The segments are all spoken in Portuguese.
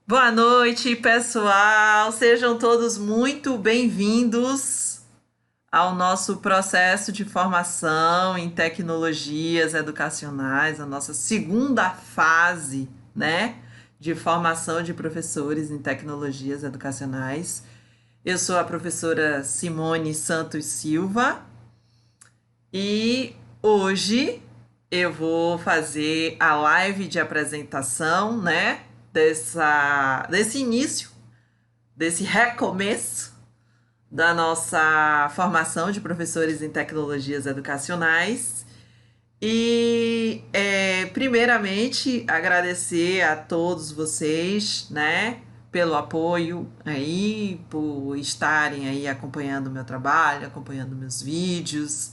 Boa noite, pessoal. Sejam todos muito bem-vindos ao nosso processo de formação em tecnologias educacionais, a nossa segunda fase, né, de formação de professores em tecnologias educacionais. Eu sou a professora Simone Santos Silva e hoje eu vou fazer a live de apresentação, né, desse início, desse recomeço da nossa formação de professores em tecnologias educacionais. E, primeiramente, agradecer a todos vocês, né, pelo apoio aí, por estarem aí acompanhando o meu trabalho, acompanhando meus vídeos.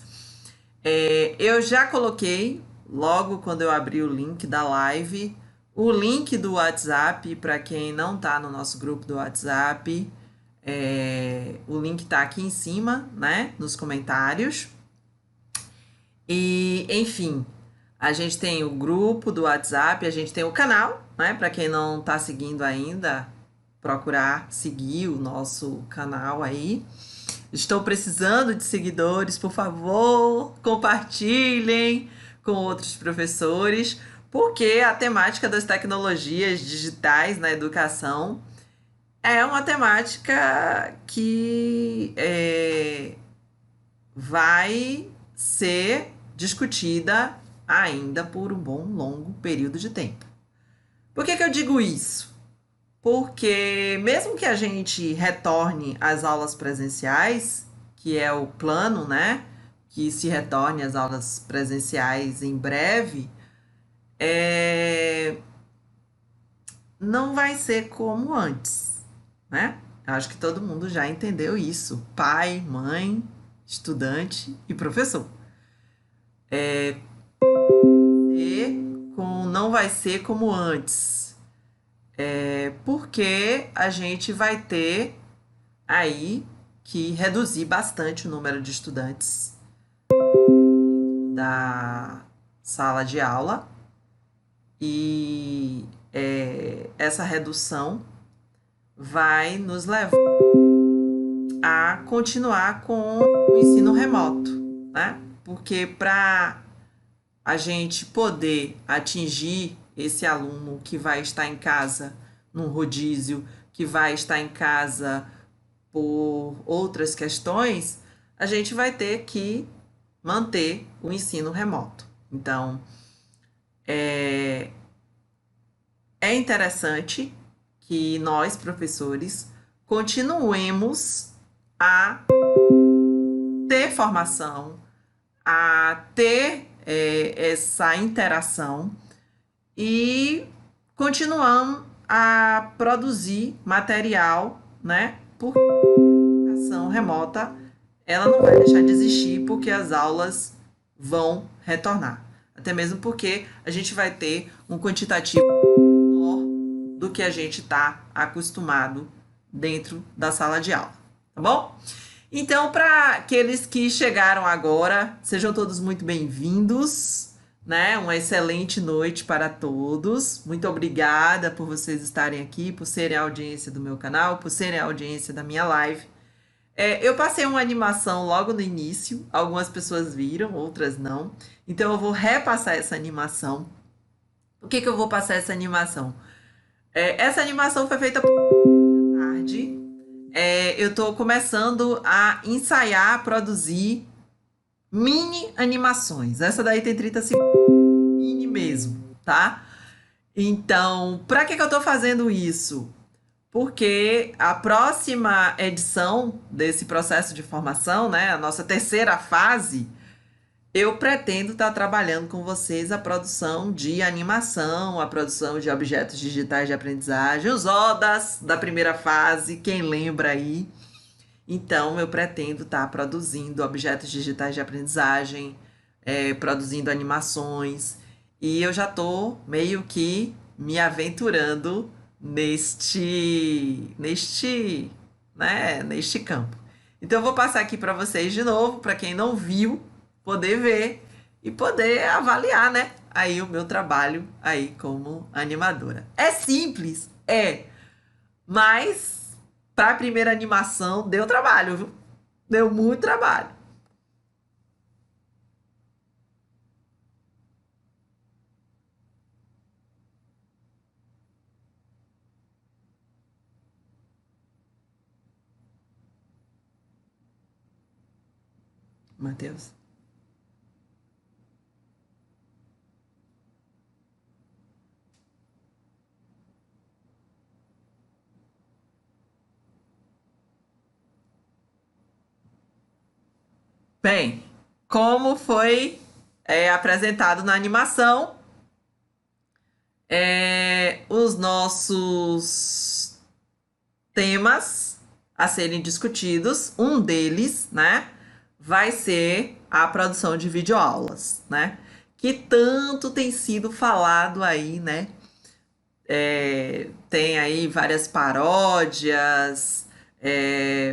Eu já coloquei, logo quando eu abri o link da live, o link do WhatsApp para quem não está no nosso grupo do WhatsApp. O link está aqui em cima, né, nos comentários. E, enfim, a gente tem o grupo do WhatsApp, a gente tem o canal, né, para quem não está seguindo ainda, procurar seguir o nosso canal aí. Estou precisando de seguidores, por favor, compartilhem com outros professores, porque a temática das tecnologias digitais na educação é uma temática que vai ser discutida ainda por um bom longo período de tempo. Por que eu digo isso? Porque mesmo que a gente retorne às aulas presenciais, que é o plano, né? Que se retorne às aulas presenciais em breve, é, não vai ser como antes, né? Acho que todo mundo já entendeu isso. Pai, mãe, estudante e professor. Não vai ser como antes. Porque a gente vai ter aí que reduzir bastante o número de estudantes da sala de aula e essa redução vai nos levar a continuar com o ensino remoto, né? Porque para a gente poder atingir esse aluno que vai estar em casa num rodízio, que vai estar em casa por outras questões, a gente vai ter que manter o ensino remoto. Então, é interessante que nós, professores, continuemos a ter formação, a ter essa interação e continuamos a produzir material, né? Porque a educação remota ela não vai deixar de existir porque as aulas vão retornar. Até mesmo porque a gente vai ter um quantitativo menor do que a gente está acostumado dentro da sala de aula, tá bom? Então, para aqueles que chegaram agora, sejam todos muito bem-vindos, né? Uma excelente noite para todos. Muito obrigada por vocês estarem aqui, por serem a audiência do meu canal, por serem a audiência da minha live. Eu passei uma animação logo no início, algumas pessoas viram, outras não. Então, eu vou repassar essa animação. Por que eu vou passar essa animação? Essa animação foi feita por tarde. Eu estou começando a ensaiar, a produzir mini animações. Essa daí tem 30 segundos, mini mesmo, tá? Então, para que eu estou fazendo isso? Porque a próxima edição desse processo de formação, né, a nossa terceira fase, eu pretendo estar trabalhando com vocês a produção de animação, a produção de objetos digitais de aprendizagem, os ODAs da primeira fase, quem lembra aí? Então, eu pretendo estar produzindo objetos digitais de aprendizagem, produzindo animações, e eu já estou meio que me aventurando neste campo. Então, eu vou passar aqui para vocês de novo, para quem não viu, poder ver e poder avaliar, né? Aí o meu trabalho aí como animadora. É simples, Mas para a primeira animação deu trabalho, viu? Deu muito trabalho. Matheus. Bem, como foi apresentado na animação, os nossos temas a serem discutidos, um deles, né, vai ser a produção de videoaulas, né, que tanto tem sido falado aí, né, tem aí várias paródias,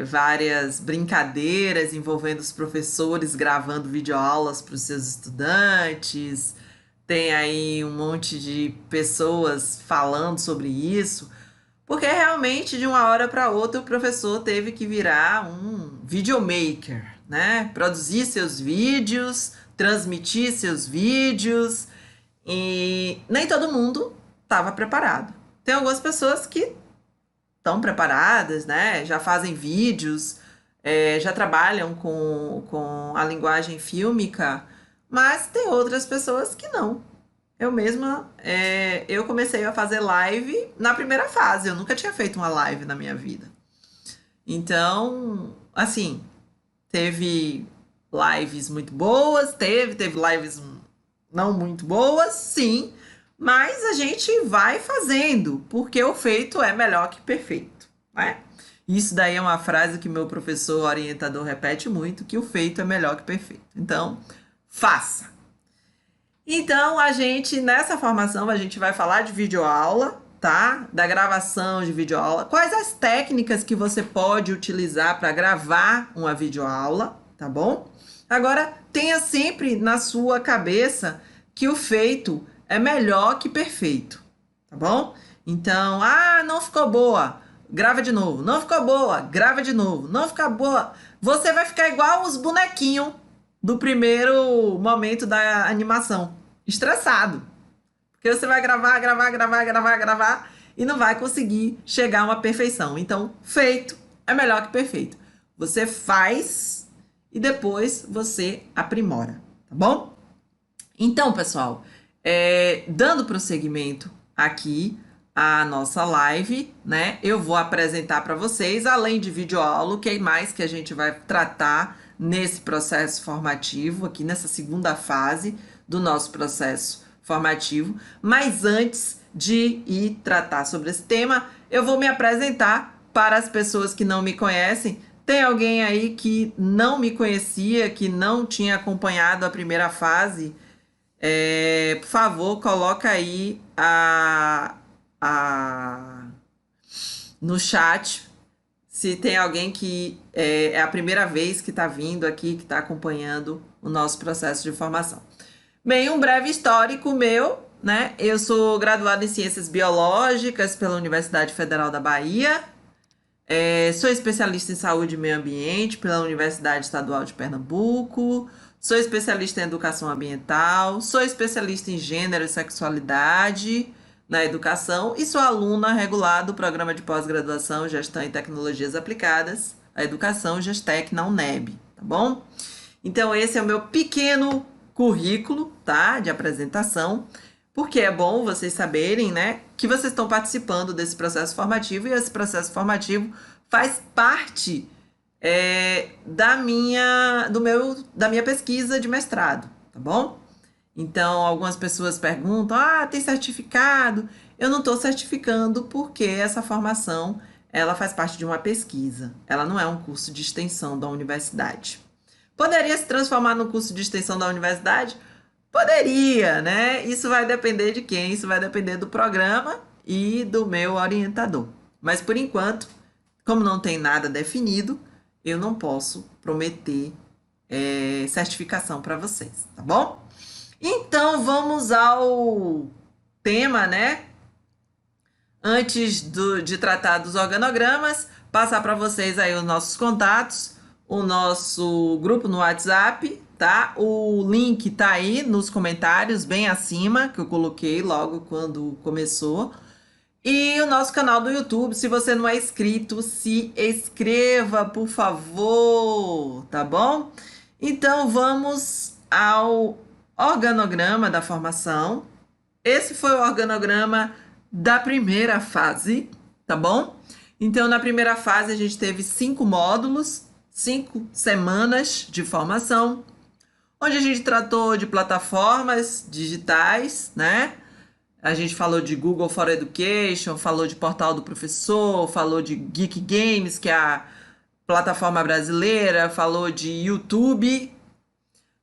várias brincadeiras envolvendo os professores gravando videoaulas para os seus estudantes, tem aí um monte de pessoas falando sobre isso, porque realmente de uma hora para outra o professor teve que virar um videomaker, né? Produzir seus vídeos, transmitir seus vídeos, e nem todo mundo estava preparado. Tem algumas pessoas que estão preparadas, né? Já fazem vídeos, já trabalham com a linguagem fílmica, mas tem outras pessoas que não. Eu mesma, eu comecei a fazer live na primeira fase, eu nunca tinha feito uma live na minha vida. Então, assim, teve lives muito boas, teve lives não muito boas, sim, mas a gente vai fazendo, porque o feito é melhor que perfeito, né? Isso daí é uma frase que meu professor orientador repete muito, que o feito é melhor que perfeito. Então, faça. Então, nessa formação, a gente vai falar de videoaula, tá? Da gravação de videoaula. Quais as técnicas que você pode utilizar para gravar uma videoaula, tá bom? Agora, tenha sempre na sua cabeça que o feito é melhor que perfeito, tá bom? Então, não ficou boa, grava de novo. Não ficou boa, grava de novo. Não ficou boa, você vai ficar igual os bonequinhos do primeiro momento da animação, estressado. Porque você vai gravar e não vai conseguir chegar a uma perfeição. Então, feito é melhor que perfeito. Você faz e depois você aprimora, tá bom? Então, pessoal, dando prosseguimento aqui à nossa live, né? Eu vou apresentar para vocês, além de videoaula, o que mais que a gente vai tratar nesse processo formativo, aqui nessa segunda fase do nosso processo formativo. Mas antes de ir tratar sobre esse tema, eu vou me apresentar para as pessoas que não me conhecem. Tem alguém aí que não me conhecia, que não tinha acompanhado a primeira fase? Por favor, coloca aí a, no chat se tem alguém que é a primeira vez que está vindo aqui, que está acompanhando o nosso processo de formação. Bem, um breve histórico meu, né? Eu sou graduada em Ciências Biológicas pela Universidade Federal da Bahia. Sou especialista em saúde e meio ambiente pela Universidade Estadual de Pernambuco. Sou especialista em educação ambiental. Sou especialista em gênero e sexualidade na educação e sou aluna regular do programa de pós-graduação Gestão em Tecnologias Aplicadas à Educação Gestec na UNEB, tá bom? Então esse é o meu pequeno currículo, tá, de apresentação, porque é bom vocês saberem, né, que vocês estão participando desse processo formativo e esse processo formativo faz parte da minha pesquisa de mestrado, tá bom? Então, algumas pessoas perguntam, tem certificado? Eu não estou certificando porque essa formação, ela faz parte de uma pesquisa, ela não é um curso de extensão da universidade. Poderia se transformar num curso de extensão da universidade? Poderia, né? Isso vai depender de quem? Isso vai depender do programa e do meu orientador. Mas por enquanto, como não tem nada definido, eu não posso prometer certificação para vocês, tá bom? Então vamos ao tema, né? de tratar dos organogramas, passar para vocês aí os nossos contatos, o nosso grupo no WhatsApp, tá? O link tá aí nos comentários, bem acima, que eu coloquei logo quando começou. E o nosso canal do YouTube, se você não é inscrito, se inscreva, por favor, tá bom? Então vamos ao organograma da formação. Esse foi o organograma da primeira fase, tá bom? Então, na primeira fase, a gente teve 5 módulos, 5 semanas de formação, onde a gente tratou de plataformas digitais, né? A gente falou de Google for Education, falou de Portal do Professor, falou de Geek Games, que é a plataforma brasileira, falou de YouTube.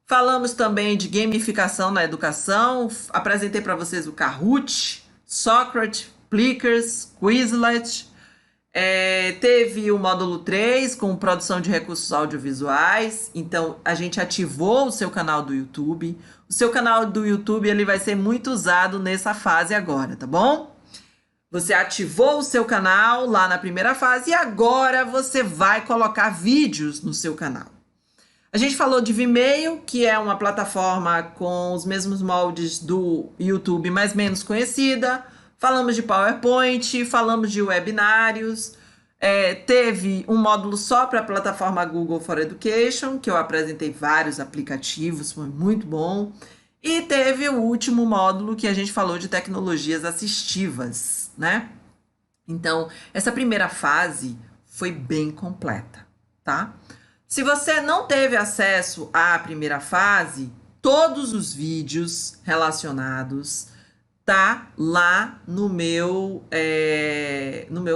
Falamos também de gamificação na educação. Apresentei para vocês o Kahoot, Socrates, Plickers, Quizlet. Teve o módulo 3 com produção de recursos audiovisuais. Então, a gente ativou o seu canal do YouTube. O seu canal do YouTube ele vai ser muito usado nessa fase agora, tá bom? Você ativou o seu canal lá na primeira fase e agora você vai colocar vídeos no seu canal. A gente falou de Vimeo, que é uma plataforma com os mesmos moldes do YouTube, mas menos conhecida. Falamos de PowerPoint, falamos de webinários. Teve um módulo só para a plataforma Google for Education, que eu apresentei vários aplicativos, foi muito bom. E teve o último módulo que a gente falou de tecnologias assistivas, né? Então, essa primeira fase foi bem completa, tá? Se você não teve acesso à primeira fase, todos os vídeos relacionados tá lá no meu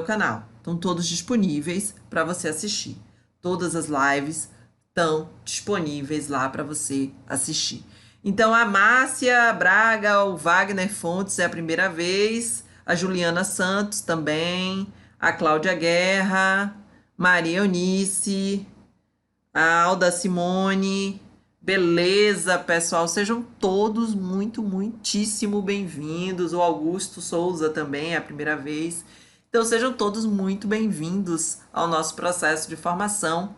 canal. Estão todos disponíveis para você assistir. Todas as lives estão disponíveis lá para você assistir. Então, a Márcia Braga, o Wagner Fontes é a primeira vez, a Juliana Santos também, a Cláudia Guerra, Maria Eunice, a Alda Simone. Beleza, pessoal, sejam todos muitíssimo bem-vindos. O Augusto Souza também é a primeira vez. Então, sejam todos muito bem-vindos ao nosso processo de formação.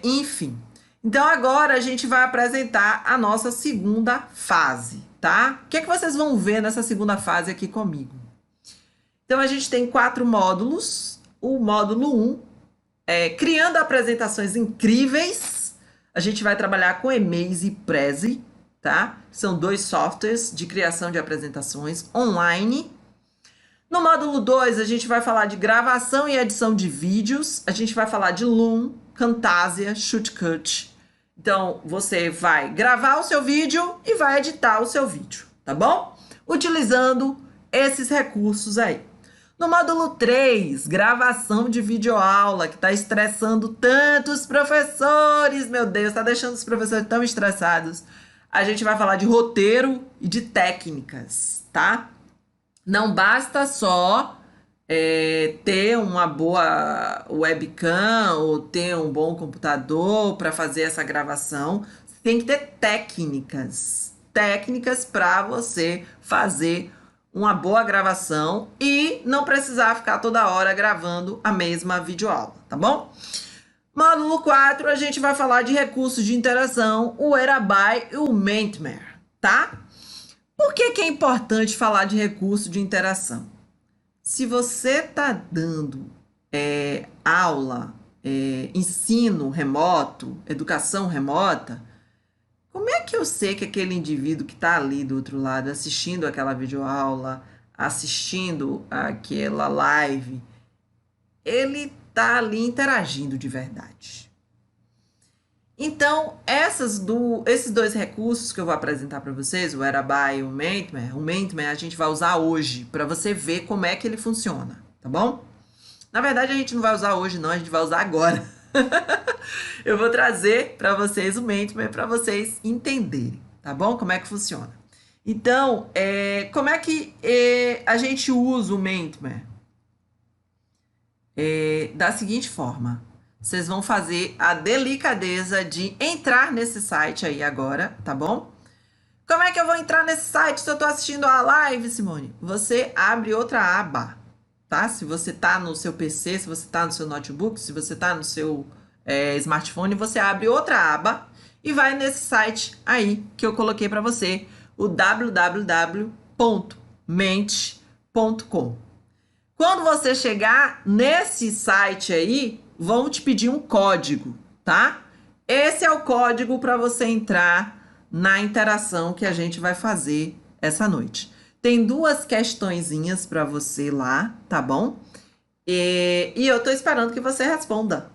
Enfim, então agora a gente vai apresentar a nossa segunda fase, tá? O que é que vocês vão ver nessa segunda fase aqui comigo? Então, a gente tem 4 módulos. O módulo 1 criando apresentações incríveis. A gente vai trabalhar com Emaze e Prezi, tá? São 2 softwares de criação de apresentações online. No módulo 2, a gente vai falar de gravação e edição de vídeos. A gente vai falar de Loom, Camtasia, Shotcut. Então, você vai gravar o seu vídeo e vai editar o seu vídeo, tá bom? Utilizando esses recursos aí. No módulo 3, gravação de videoaula, que está estressando tantos professores, meu Deus, está deixando os professores tão estressados. A gente vai falar de roteiro e de técnicas, tá? Não basta só ter uma boa webcam ou ter um bom computador para fazer essa gravação. Você tem que ter técnicas. Técnicas para você fazer uma boa gravação e não precisar ficar toda hora gravando a mesma videoaula, tá bom? Módulo 4, a gente vai falar de recursos de interação, o Erabai e o Mentimeter, tá? Por que é importante falar de recurso de interação? Se você está dando aula, ensino remoto, educação remota, como é que eu sei que aquele indivíduo que está ali do outro lado, assistindo aquela videoaula, assistindo aquela live, ele está ali interagindo de verdade? Então, esses 2 recursos que eu vou apresentar para vocês, o Erabai e o Mentimeter a gente vai usar hoje, para você ver como é que ele funciona, tá bom? Na verdade, a gente não vai usar hoje não, a gente vai usar agora. Eu vou trazer para vocês o Mentimeter para vocês entenderem, tá bom? Como é que funciona. Então, como é que a gente usa o Mentimeter? Da seguinte forma, vocês vão fazer a delicadeza de entrar nesse site aí agora, tá bom? Como é que eu vou entrar nesse site se eu estou assistindo a live, Simone? Você abre outra aba, tá? Se você está no seu PC, se você está no seu notebook, se você está no seu smartphone, você abre outra aba e vai nesse site aí que eu coloquei para você, o www.mente.com. Quando você chegar nesse site aí, vão te pedir um código, tá? Esse é o código para você entrar na interação que a gente vai fazer essa noite. Tem duas questõezinhas para você lá, tá bom? E eu tô esperando que você responda.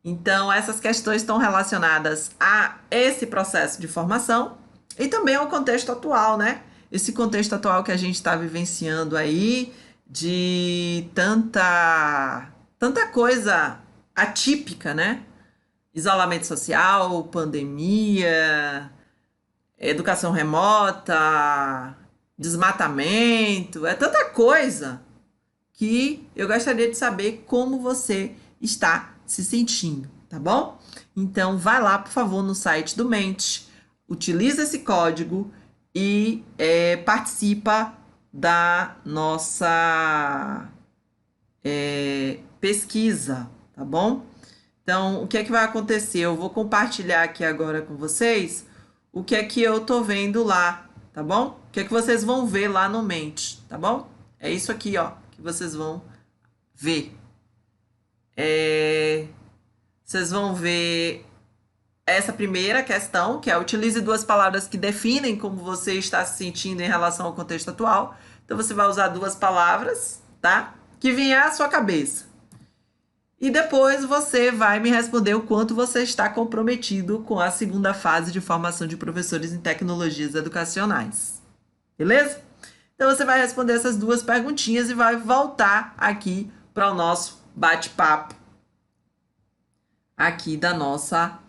Então, essas questões estão relacionadas a esse processo de formação e também ao contexto atual, né? Esse contexto atual que a gente está vivenciando aí, de tanta coisa atípica, né? Isolamento social, pandemia, educação remota, desmatamento, é tanta coisa que eu gostaria de saber como você está se sentindo, tá bom? Então, vai lá, por favor, no site do Mente, utiliza esse código e participa da nossa pesquisa, tá bom? Então, o que é que vai acontecer? Eu vou compartilhar aqui agora com vocês o que é que eu tô vendo lá, tá bom? O que é que vocês vão ver lá no Mente, tá bom? É isso aqui, ó, que vocês vão ver. Vocês vão ver essa primeira questão, que é utilize duas palavras que definem como você está se sentindo em relação ao contexto atual. Então, você vai usar duas palavras, tá? Que vier à sua cabeça. E depois você vai me responder o quanto você está comprometido com a segunda fase de formação de professores em tecnologias educacionais. Beleza? Então você vai responder essas duas perguntinhas e vai voltar aqui para o nosso bate-papo aqui da nossa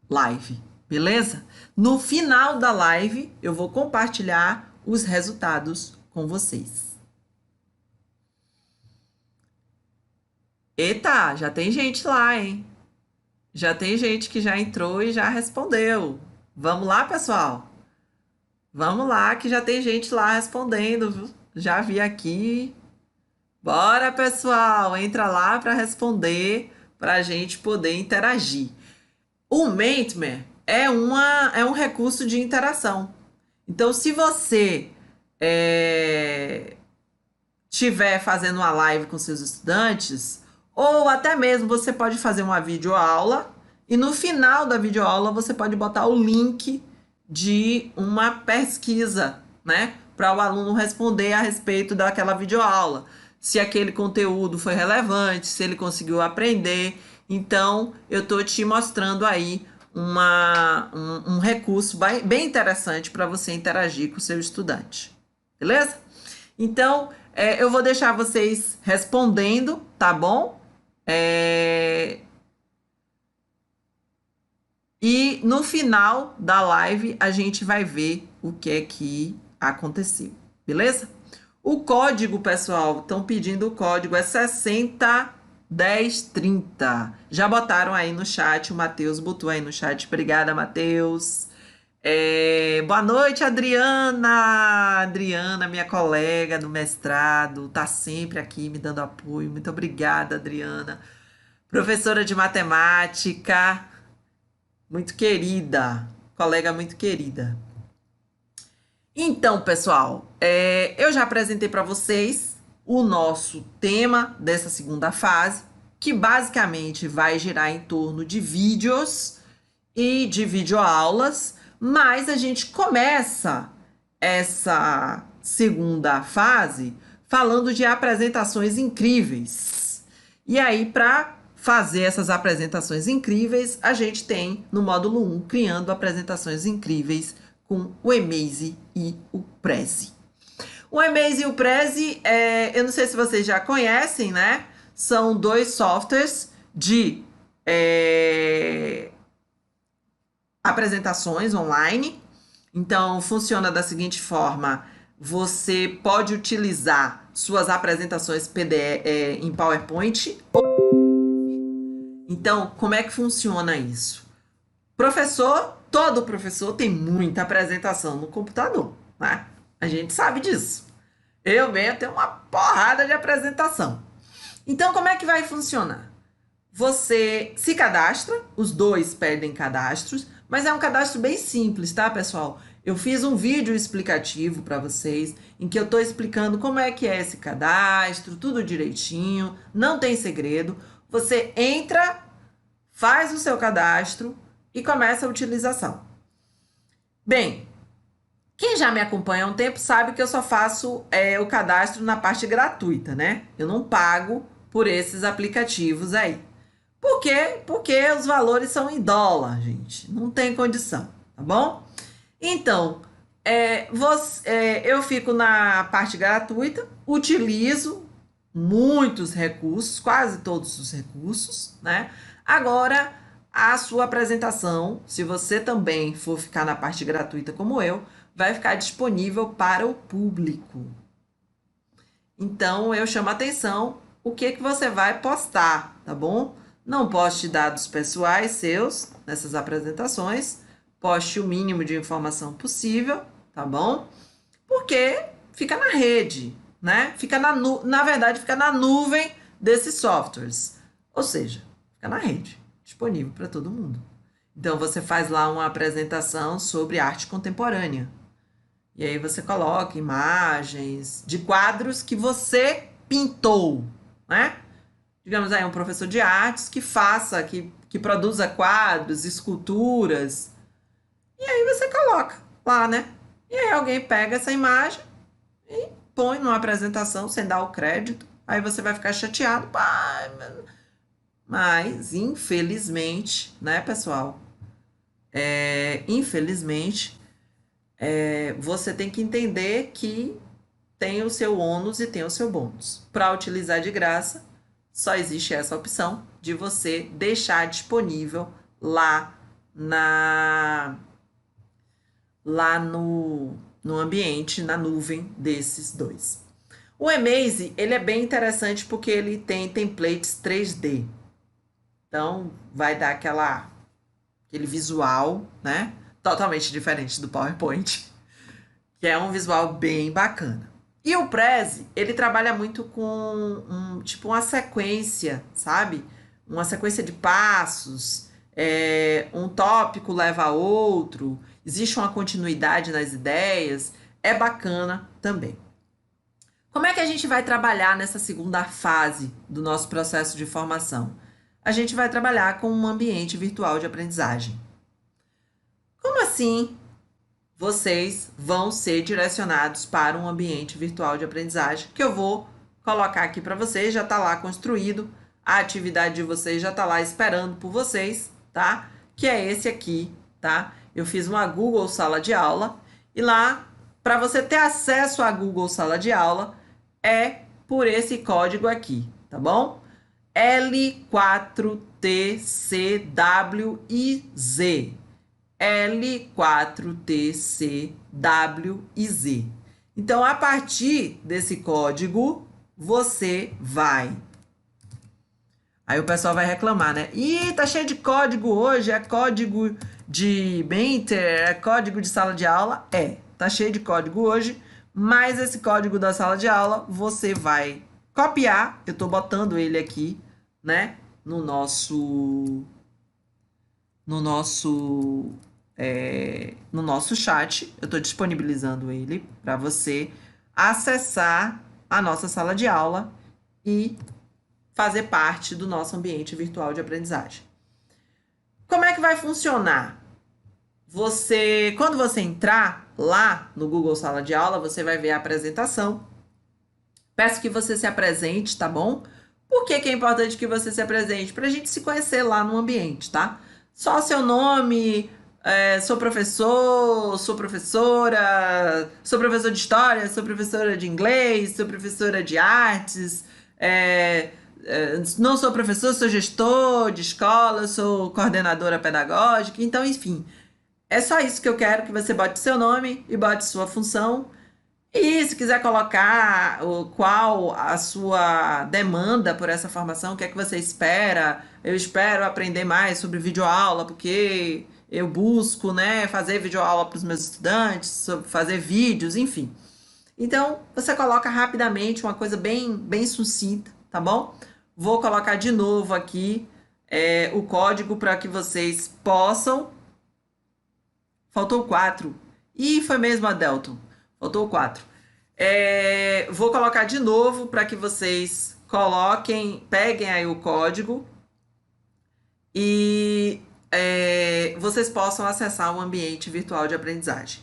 live. Beleza? No final da live eu vou compartilhar os resultados com vocês. Eita, já tem gente lá, hein? Já tem gente que já entrou e já respondeu. Vamos lá, pessoal? Vamos lá, que já tem gente lá respondendo, viu? Já vi aqui. Bora, pessoal, entra lá para responder, para a gente poder interagir. O Mentimer é um recurso de interação. Então, se você estiver fazendo uma live com seus estudantes, ou até mesmo você pode fazer uma videoaula e no final da videoaula você pode botar o link de uma pesquisa, né? Para o aluno responder a respeito daquela videoaula. Se aquele conteúdo foi relevante, se ele conseguiu aprender. Então, eu estou te mostrando aí um recurso bem interessante para você interagir com o seu estudante. Beleza? Então, eu vou deixar vocês respondendo, tá bom? E no final da live a gente vai ver o que é que aconteceu, beleza? O código, pessoal, estão pedindo o código, é 601030. Já botaram aí no chat, o Matheus botou aí no chat. Obrigada, Matheus. Boa noite, Adriana. Adriana, minha colega do mestrado, tá sempre aqui me dando apoio. Muito obrigada, Adriana. Professora de matemática, muito querida, colega muito querida. Então, pessoal, eu já apresentei para vocês o nosso tema dessa segunda fase, que basicamente vai girar em torno de vídeos e de videoaulas, mas a gente começa essa segunda fase falando de apresentações incríveis. E aí, para fazer essas apresentações incríveis, a gente tem no módulo 1, criando apresentações incríveis com o Emaze e o Prezi. O Emaze e o Prezi, eu não sei se vocês já conhecem, né? São dois softwares de apresentações online. Então, funciona da seguinte forma: você pode utilizar suas apresentações PDF, em PowerPoint. Então, como é que funciona isso? Professor todo professor tem muita apresentação no computador, né? A gente sabe disso. Eu mesmo tenho uma porrada de apresentação. Então, como é que vai funcionar? Você se cadastra, os dois pedem cadastros, mas é um cadastro bem simples, tá, pessoal? Eu fiz um vídeo explicativo para vocês, em que eu estou explicando como é que é esse cadastro, tudo direitinho, não tem segredo. Você entra, faz o seu cadastro e começa a utilização. Bem, quem já me acompanha há um tempo sabe que eu só faço o cadastro na parte gratuita, né? Eu não pago por esses aplicativos aí. Por quê? Porque os valores são em dólar, gente. Não tem condição, tá bom? Então, eu fico na parte gratuita, utilizo muitos recursos, quase todos os recursos, né? Agora, a sua apresentação, se você também for ficar na parte gratuita como eu, vai ficar disponível para o público. Então, eu chamo a atenção o que você vai postar, tá bom? Não poste dados pessoais seus nessas apresentações, poste o mínimo de informação possível, tá bom? Porque fica na rede, né? Na verdade, fica na nuvem desses softwares. Ou seja, fica na rede, disponível para todo mundo. Então, você faz lá uma apresentação sobre arte contemporânea. E aí você coloca imagens de quadros que você pintou, né? Digamos aí, um professor de artes que produza quadros, esculturas. E aí você coloca lá, né? E aí alguém pega essa imagem e põe numa apresentação sem dar o crédito. Aí você vai ficar chateado. Mas, infelizmente, né, pessoal? Infelizmente, você tem que entender que tem o seu ônus e tem o seu bônus. Para utilizar de graça, só existe essa opção de você deixar disponível lá no ambiente, na nuvem desses dois. O Emaze, ele é bem interessante porque ele tem templates 3D. Então, vai dar aquele visual, né? Totalmente diferente do PowerPoint, que é um visual bem bacana. E o Prezi, ele trabalha muito com uma sequência, sabe? Uma sequência de passos, um tópico leva a outro, existe uma continuidade nas ideias, é bacana também. Como é que a gente vai trabalhar nessa segunda fase do nosso processo de formação? A gente vai trabalhar com um ambiente virtual de aprendizagem. Como assim? Vocês vão ser direcionados para um ambiente virtual de aprendizagem, que eu vou colocar aqui para vocês, já está lá construído, a atividade de vocês já está lá esperando por vocês, tá? Que é esse aqui, tá? Eu fiz uma Google Sala de Aula e lá, para você ter acesso à Google Sala de Aula, é por esse código aqui, tá bom? L4TCWIZ. L4TCWIZ. Então, a partir desse código, você vai. Aí o pessoal vai reclamar, né? Ih, tá cheio de código hoje, é código de Mentor, é código de sala de aula. Tá cheio de código hoje, mas esse código da sala de aula você vai copiar. Eu tô botando ele aqui, né? No nosso chat, eu estou disponibilizando ele para você acessar a nossa sala de aula e fazer parte do nosso ambiente virtual de aprendizagem. Como é que vai funcionar? Quando você entrar lá no Google Sala de Aula, você vai ver a apresentação. Peço que você se apresente, tá bom? Por que é importante que você se apresente? Para a gente se conhecer lá no ambiente, tá? Só seu nome, sou professor, sou professora, sou professor de história, sou professora de inglês, sou professora de artes, não sou professor, sou gestor de escola, sou coordenadora pedagógica, então, enfim, é só isso que eu quero, que você bote seu nome e bote sua função. E se quiser colocar qual a sua demanda por essa formação, o que é que você espera? Eu espero aprender mais sobre videoaula, porque eu busco, né, fazer videoaula para os meus estudantes, fazer vídeos, enfim. Então, você coloca rapidamente uma coisa bem sucinta, tá bom? Vou colocar de novo aqui o código para que vocês possam. Faltou 4. E foi mesmo, Adelton. Faltou 4. Vou colocar de novo para que vocês coloquem, peguem aí o código e vocês possam acessar o ambiente virtual de aprendizagem.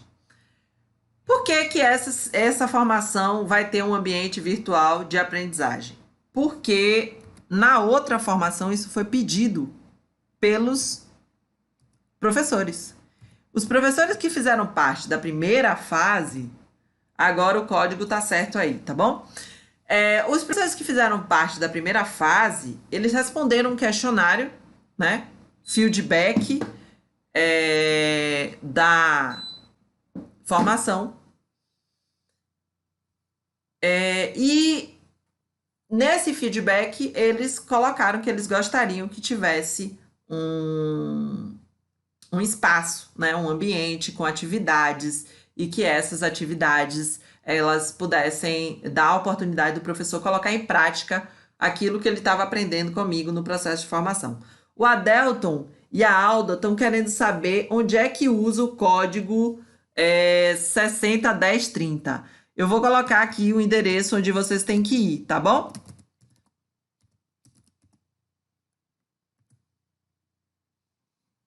Por que que essa formação vai ter um ambiente virtual de aprendizagem? Porque na outra formação isso foi pedido pelos professores. Os professores que fizeram parte da primeira fase, agora o código tá certo aí, tá bom? Os professores que fizeram parte da primeira fase, eles responderam um questionário, né? Feedback da formação. E nesse feedback, eles colocaram que eles gostariam que tivesse um espaço, né, um ambiente com atividades e que essas atividades elas pudessem dar a oportunidade do professor colocar em prática aquilo que ele estava aprendendo comigo no processo de formação. O Adelton e a Alda estão querendo saber onde é que usa o código 601030. Eu vou colocar aqui o endereço onde vocês têm que ir, tá bom?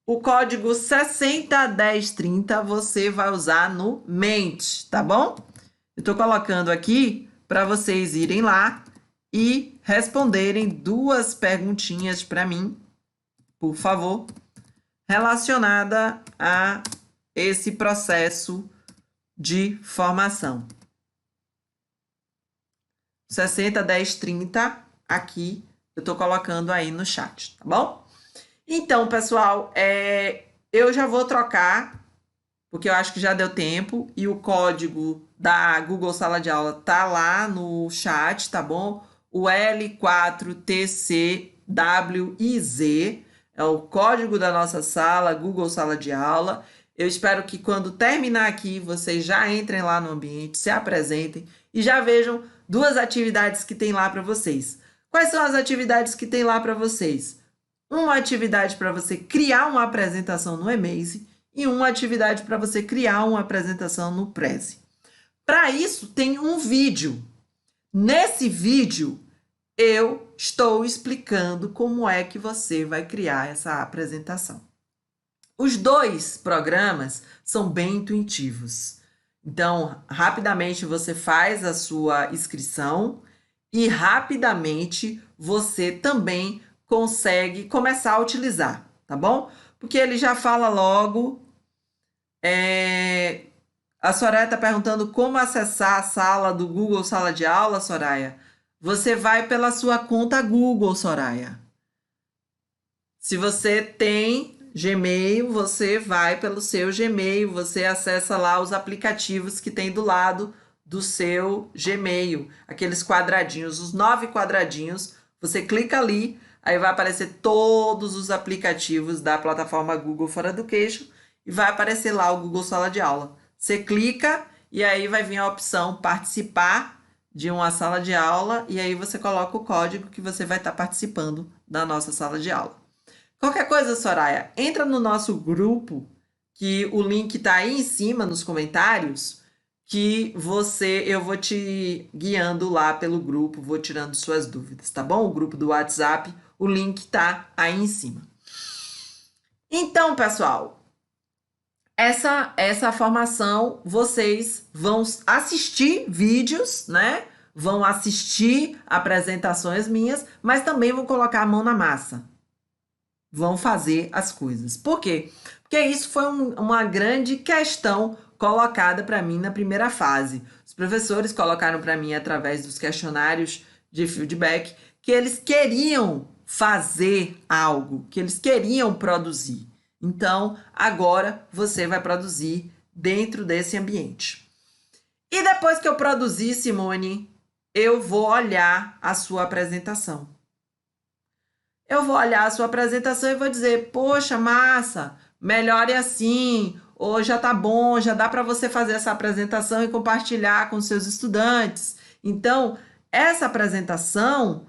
O código 601030 você vai usar no Mente, tá bom? Eu estou colocando aqui para vocês irem lá e responderem 2 perguntinhas para mim, por favor, relacionada a esse processo de formação. 601030 aqui, eu estou colocando aí no chat, tá bom? Então, pessoal, eu já vou trocar, porque eu acho que já deu tempo, e o código da Google Sala de Aula tá lá no chat, tá bom? O L4TCWIZ é o código da nossa sala, Google Sala de Aula. Eu espero que quando terminar aqui, vocês já entrem lá no ambiente, se apresentem e já vejam 2 atividades que tem lá para vocês. Quais são as atividades que tem lá para vocês? Uma atividade para você criar uma apresentação no Emaze e uma atividade para você criar uma apresentação no Prezi. Para isso, tem um vídeo. Nesse vídeo, eu estou explicando como é que você vai criar essa apresentação. Os 2 programas são bem intuitivos. Então, rapidamente você faz a sua inscrição e rapidamente você também consegue começar a utilizar, tá bom? Porque ele já fala logo. A Soraya está perguntando como acessar a sala do Google Sala de Aula, Soraya. Você vai pela sua conta Google, Soraya. Se você tem Gmail, você vai pelo seu Gmail, você acessa lá os aplicativos que tem do lado do seu Gmail, aqueles quadradinhos, os 9 quadradinhos, você clica ali, aí vai aparecer todos os aplicativos da plataforma Google for Education e vai aparecer lá o Google Sala de Aula. Você clica e aí vai vir a opção participar de uma sala de aula e aí você coloca o código que você vai estar participando da nossa sala de aula. Qualquer coisa, Soraya, entra no nosso grupo, que o link está aí em cima nos comentários, que eu vou te guiando lá pelo grupo, vou tirando suas dúvidas, tá bom? O grupo do WhatsApp, o link está aí em cima. Então, pessoal, essa formação, vocês vão assistir vídeos, né? Vão assistir apresentações minhas, mas também vão colocar a mão na massa. Vão fazer as coisas. Por quê? Porque isso foi uma grande questão colocada para mim na primeira fase. Os professores colocaram para mim, através dos questionários de feedback, que eles queriam fazer algo, que eles queriam produzir. Então, agora você vai produzir dentro desse ambiente. E depois que eu produzir, Simone, eu vou olhar a sua apresentação. Eu vou olhar a sua apresentação e vou dizer, poxa, massa, melhore assim, ou já tá bom, já dá para você fazer essa apresentação e compartilhar com seus estudantes. Então, essa apresentação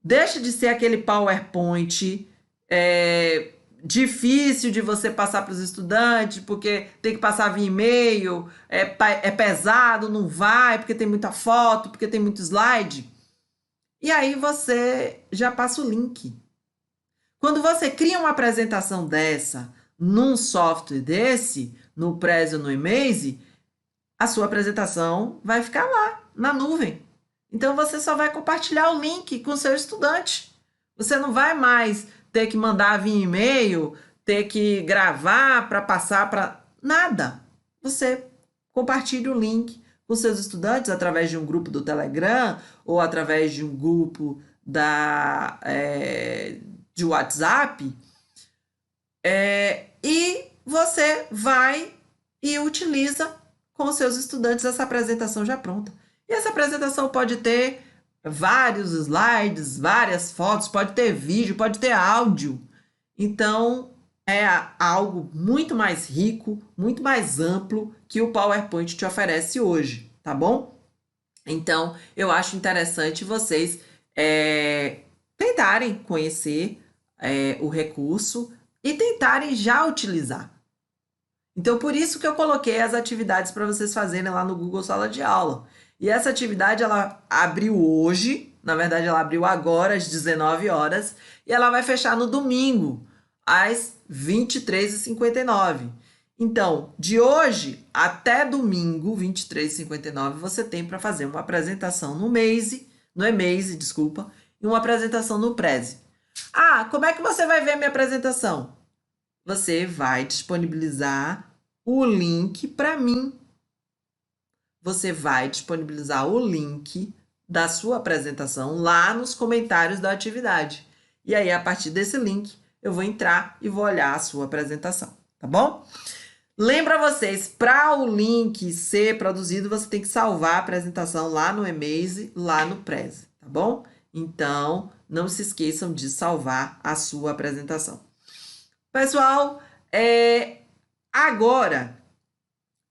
deixa de ser aquele PowerPoint difícil de você passar para os estudantes, porque tem que passar via e-mail, é pesado, não vai, porque tem muita foto, porque tem muito slide. E aí você já passa o link. Quando você cria uma apresentação dessa num software desse, no Prezi ou no Emaze, a sua apresentação vai ficar lá, na nuvem. Então você só vai compartilhar o link com o seu estudante. Você não vai mais ter que mandar via e-mail, ter que gravar para passar para nada. Você compartilha o link com seus estudantes através de um grupo do Telegram ou através de um grupo de WhatsApp, e você vai e utiliza com seus estudantes essa apresentação já pronta. E essa apresentação pode ter vários slides, várias fotos, pode ter vídeo, pode ter áudio. Então, é algo muito mais rico, muito mais amplo que o PowerPoint te oferece hoje, tá bom? Então, eu acho interessante vocês tentarem conhecer o recurso e tentarem já utilizar. Então, por isso que eu coloquei as atividades para vocês fazerem lá no Google Sala de Aula. E essa atividade, ela abriu hoje, na verdade, ela abriu agora, às 19 horas, e ela vai fechar no domingo, às 23h59. Então, de hoje até domingo, 23h59, você tem para fazer uma apresentação no Emaze, desculpa, e uma apresentação no Prezi. Ah, como é que você vai ver a minha apresentação? Você vai disponibilizar o link para mim. Você vai disponibilizar o link da sua apresentação lá nos comentários da atividade. E aí, a partir desse link, eu vou entrar e vou olhar a sua apresentação, tá bom? Lembra vocês, para o link ser produzido, você tem que salvar a apresentação lá no Emaze, lá no Prezi, tá bom? Então, não se esqueçam de salvar a sua apresentação. Pessoal, agora,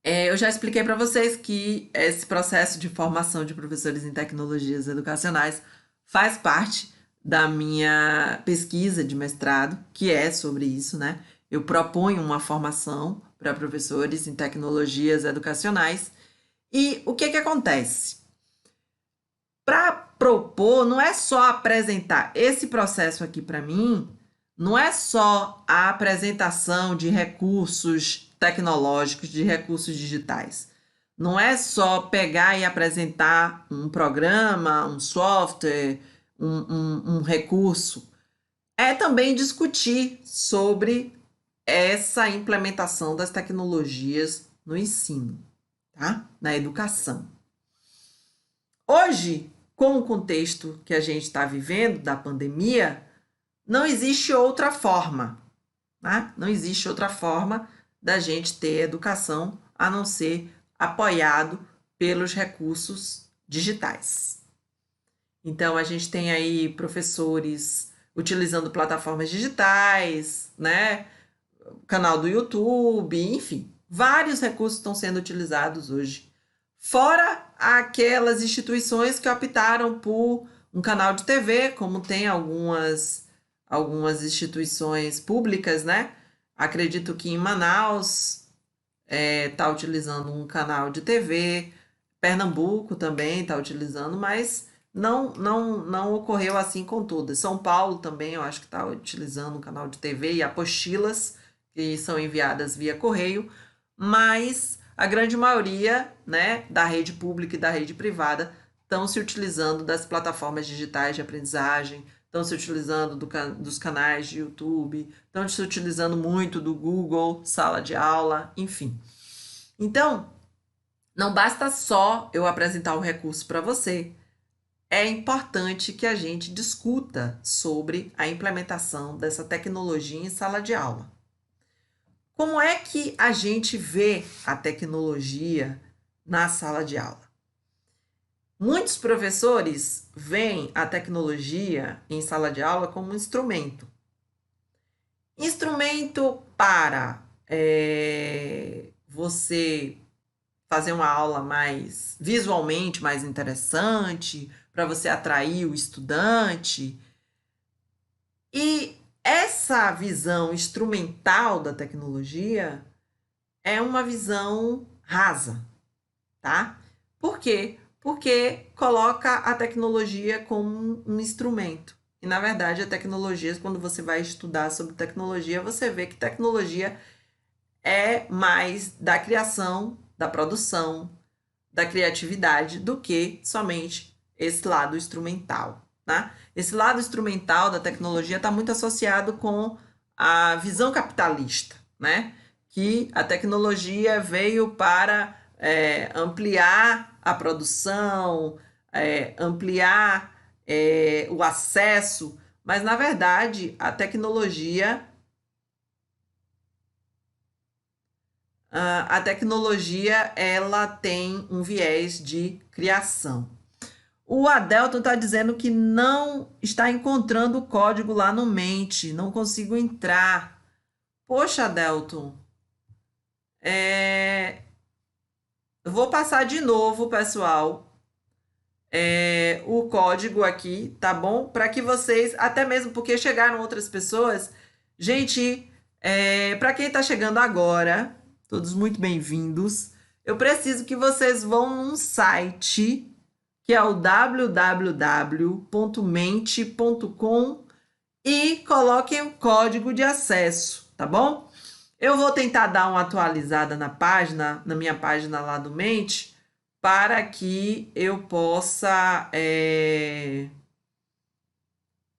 eu já expliquei para vocês que esse processo de formação de professores em tecnologias educacionais faz parte da minha pesquisa de mestrado, que é sobre isso, né? Eu proponho uma formação para professores em tecnologias educacionais. E o que acontece? Para propor, não é só apresentar esse processo aqui para mim, não é só a apresentação de recursos tecnológicos, de recursos digitais. Não é só pegar e apresentar um programa, um software, um recurso. É também discutir sobre essa implementação das tecnologias no ensino, tá? Na educação. Hoje, com o contexto que a gente está vivendo da pandemia, não existe outra forma, né? Não existe outra forma da gente ter educação a não ser apoiado pelos recursos digitais. Então, a gente tem aí professores utilizando plataformas digitais, né? Canal do YouTube, enfim, vários recursos estão sendo utilizados hoje. Fora aquelas instituições que optaram por um canal de TV, como tem algumas instituições públicas, né? Acredito que em Manaus está utilizando um canal de TV, Pernambuco também está utilizando, mas não ocorreu assim com todas. São Paulo também, eu acho que está utilizando um canal de TV e apostilas que são enviadas via correio, mas a grande maioria, né, da rede pública e da rede privada estão se utilizando das plataformas digitais de aprendizagem, estão se utilizando dos canais de YouTube, estão se utilizando muito do Google, sala de aula, enfim. Então, não basta só eu apresentar o recurso para você. É importante que a gente discuta sobre a implementação dessa tecnologia em sala de aula. Como é que a gente vê a tecnologia na sala de aula? Muitos professores veem a tecnologia em sala de aula como um instrumento. Instrumento para você fazer uma aula mais visualmente mais interessante, para você atrair o estudante. E essa visão instrumental da tecnologia é uma visão rasa, tá? Por quê? Porque coloca a tecnologia como um instrumento. E, na verdade, a tecnologia, quando você vai estudar sobre tecnologia, você vê que tecnologia é mais da criação, da produção, da criatividade, do que somente esse lado instrumental, né? Esse lado instrumental da tecnologia está muito associado com a visão capitalista, né? Que a tecnologia veio para ampliar a produção, ampliar o acesso, mas na verdade a tecnologia ela tem um viés de criação. O Adelton está dizendo que não está encontrando o código lá no Mente, não consigo entrar. Poxa, Adelton, eu vou passar de novo, pessoal, o código aqui, tá bom? Para que vocês, até mesmo porque chegaram outras pessoas, gente, para quem está chegando agora, todos muito bem-vindos. Eu preciso que vocês vão num site que é o www.mente.com e coloquem o código de acesso, tá bom? Eu vou tentar dar uma atualizada na página, na minha página lá do Mente, para que eu possa,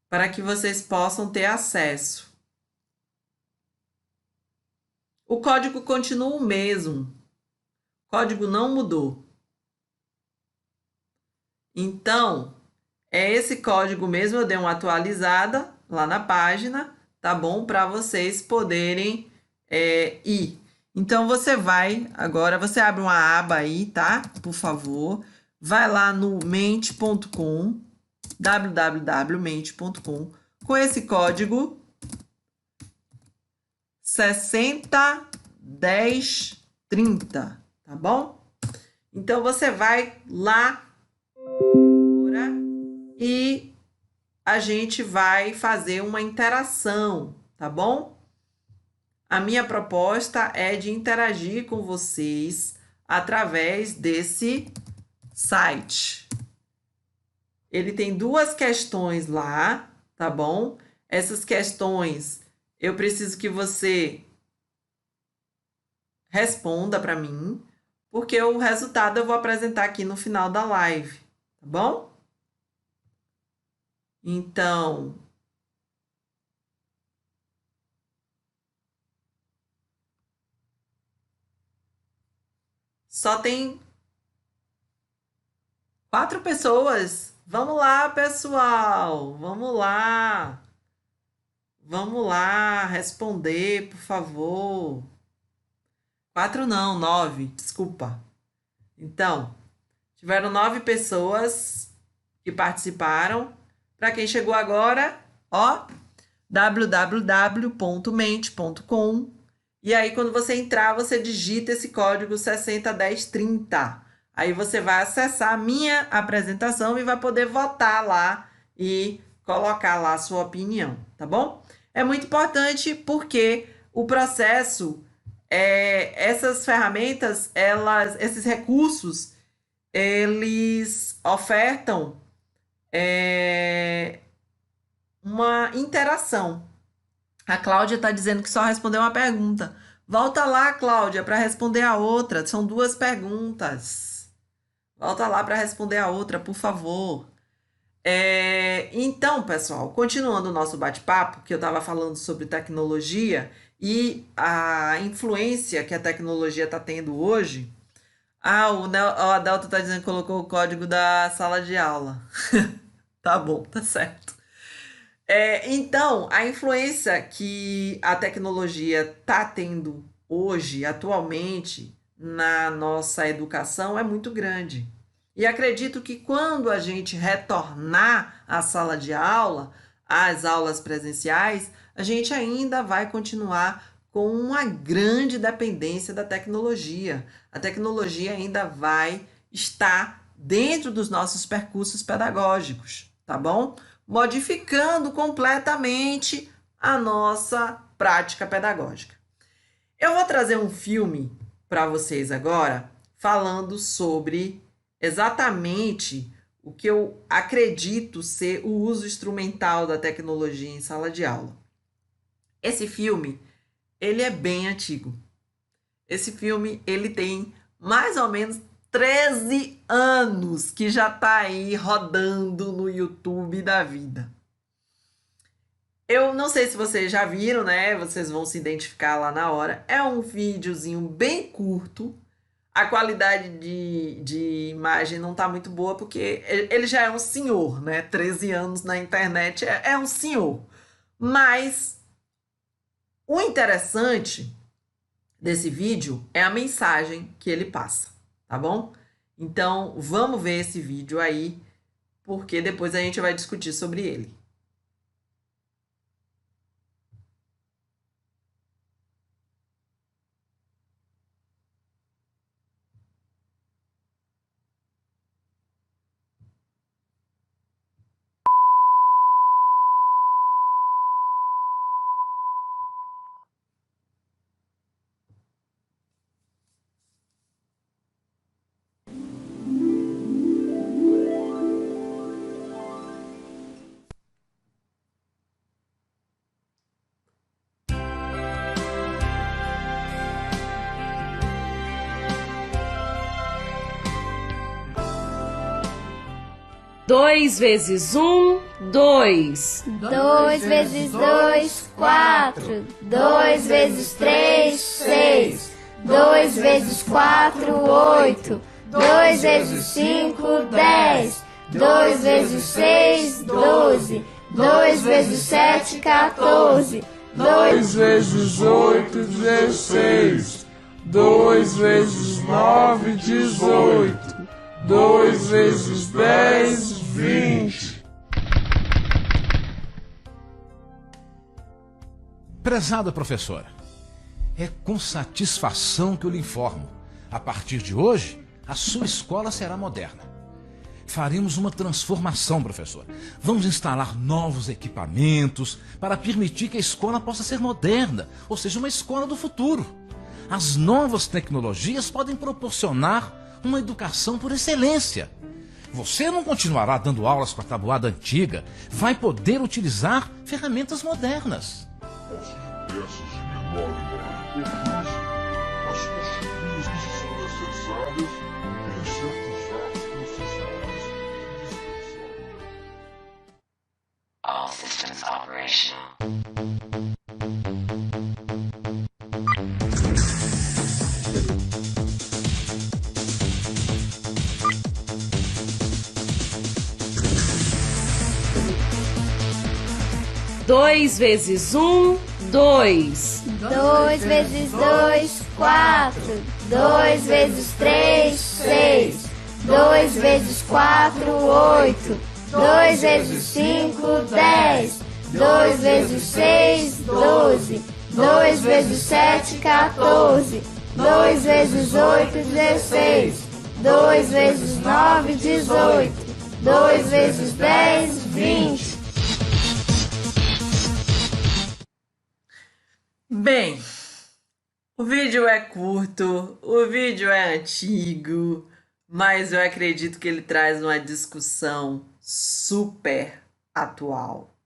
para que vocês possam ter acesso. O código continua o mesmo. O código não mudou. Então, é esse código mesmo, eu dei uma atualizada lá na página, tá bom? Para vocês poderem ir. Então, você vai, agora você abre uma aba aí, tá? Por favor. Vai lá no mente.com, www.mente.com, com esse código 601030, tá bom? Então, você vai lá e a gente vai fazer uma interação, tá bom? A minha proposta é de interagir com vocês através desse site. Ele tem 2 questões lá, tá bom? Essas questões eu preciso que você responda para mim, porque o resultado eu vou apresentar aqui no final da live, tá bom? Então, só tem 4 pessoas. Vamos lá, pessoal. Vamos lá. Vamos lá responder, por favor. 4 não, 9. Desculpa. Então, tiveram 9 pessoas que participaram. Para quem chegou agora, ó, www.mente.com. E aí, quando você entrar, você digita esse código 601030. Aí você vai acessar a minha apresentação e vai poder votar lá e colocar lá a sua opinião, tá bom? É muito importante porque o processo, essas ferramentas, esses recursos, eles ofertam uma interação. A Cláudia está dizendo que só respondeu uma pergunta. Volta lá, Cláudia, para responder a outra. São 2 perguntas. Volta lá para responder a outra, por favor. Então, pessoal, continuando o nosso bate-papo, que eu estava falando sobre tecnologia e a influência que a tecnologia está tendo hoje. O Adalto está dizendo que colocou o código da sala de aula. Tá bom, tá certo. Então, a influência que a tecnologia está tendo hoje, atualmente, na nossa educação é muito grande. E acredito que quando a gente retornar à sala de aula, às aulas presenciais, a gente ainda vai continuar com uma grande dependência da tecnologia. A tecnologia ainda vai estar dentro dos nossos percursos pedagógicos, tá bom? Modificando completamente a nossa prática pedagógica. Eu vou trazer um filme para vocês agora, falando sobre exatamente o que eu acredito ser o uso instrumental da tecnologia em sala de aula. Esse filme, ele é bem antigo. Esse filme, ele tem mais ou menos 13 anos que já está aí rodando no YouTube da vida. Eu não sei se vocês já viram, né? Vocês vão se identificar lá na hora. É um videozinho bem curto. A qualidade de imagem não tá muito boa, porque ele já é um senhor, né? 13 anos na internet é um senhor. Mas o interessante desse vídeo é a mensagem que ele passa, tá bom? Então, vamos ver esse vídeo aí, porque depois a gente vai discutir sobre ele. Dois vezes um, 2. 2 vezes 2, 4. 2 vezes 3, 6. 2 vezes 4, 8. 2 vezes 5, 10. 2 vezes 6, 12. 2 vezes 7, 14. 2 vezes 8, 16. 2 vezes 9, 18. 2 vezes 10, 20. Prezada professora, é com satisfação que eu lhe informo. A partir de hoje, a sua escola será moderna. Faremos uma transformação, professor. Vamos instalar novos equipamentos para permitir que a escola possa ser moderna, ou seja, uma escola do futuro. As novas tecnologias podem proporcionar uma educação por excelência. Você não continuará dando aulas com a tabuada antiga, vai poder utilizar ferramentas modernas. Possui peças de menor e maior importância, as construções que são necessárias em certos atos processuais indispensáveis. All systems operational. 2 vezes 1, 2. 2 vezes 2, 4. 2 vezes 3, 6. 2 vezes 4, 8. 2 vezes 5, 10. 2 vezes 6, 12. 2 vezes 7, 14. 2 vezes 8, 16. 2 vezes 9, 18. 2 vezes 10, 20. Bem, o vídeo é curto, o vídeo é antigo, mas eu acredito que ele traz uma discussão super atual.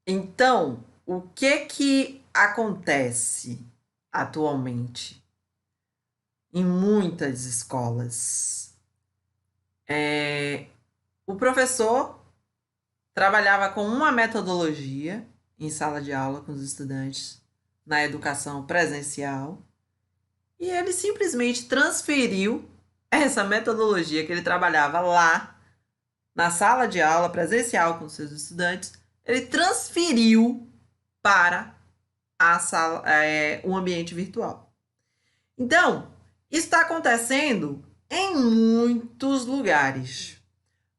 Então, o que acontece atualmente em muitas escolas? O professor trabalhava com uma metodologia em sala de aula com os estudantes na educação presencial e ele simplesmente transferiu essa metodologia que ele trabalhava lá na sala de aula presencial com seus estudantes, ele transferiu para a sala, o ambiente virtual. Então, isso está acontecendo em muitos lugares.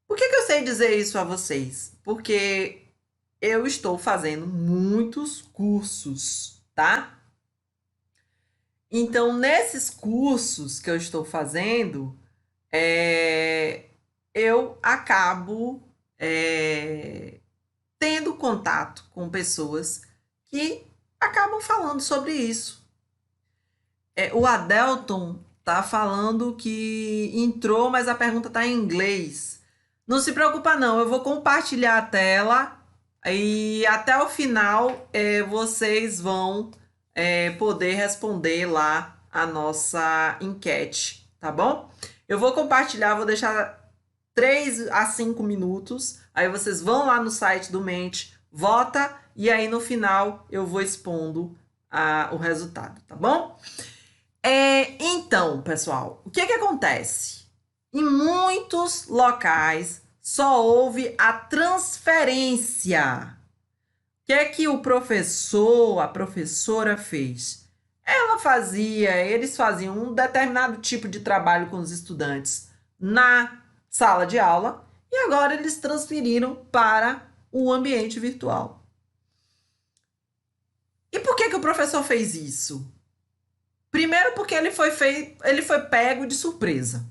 Por que eu sei dizer isso a vocês? Porque eu estou fazendo muitos cursos, tá? Então, nesses cursos que eu estou fazendo, eu acabo tendo contato com pessoas que acabam falando sobre isso. O Adelton tá falando que entrou, mas a pergunta tá em inglês. Não se preocupa não, eu vou compartilhar a tela e até o final vocês vão poder responder lá a nossa enquete, tá bom? Eu vou compartilhar, vou deixar 3 a 5 minutos, aí vocês vão lá no site do Mente, vota e aí no final eu vou expondo o resultado, tá bom? Então, pessoal, o que acontece? Em muitos locais só houve a transferência. O que o professor, a professora fez? Eles faziam um determinado tipo de trabalho com os estudantes na sala de aula e agora eles transferiram para o ambiente virtual. E por que o professor fez isso? Primeiro porque ele foi pego de surpresa.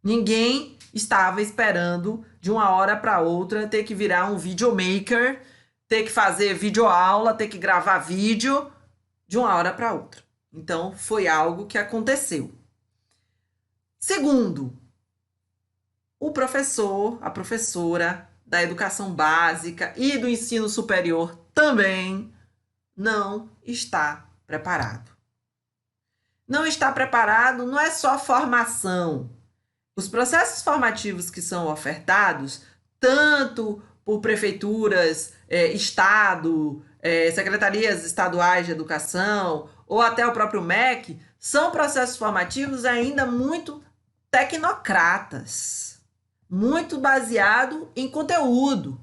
Ninguém estava esperando de uma hora para outra ter que virar um videomaker, ter que fazer videoaula, ter que gravar vídeo de uma hora para outra. Então, foi algo que aconteceu. Segundo, o professor, a professora da educação básica e do ensino superior também não está preparado. Não está preparado não é só formação. Os processos formativos que são ofertados, tanto por prefeituras, Estado, secretarias estaduais de educação, ou até o próprio MEC, são processos formativos ainda muito tecnocratas, muito baseado em conteúdo.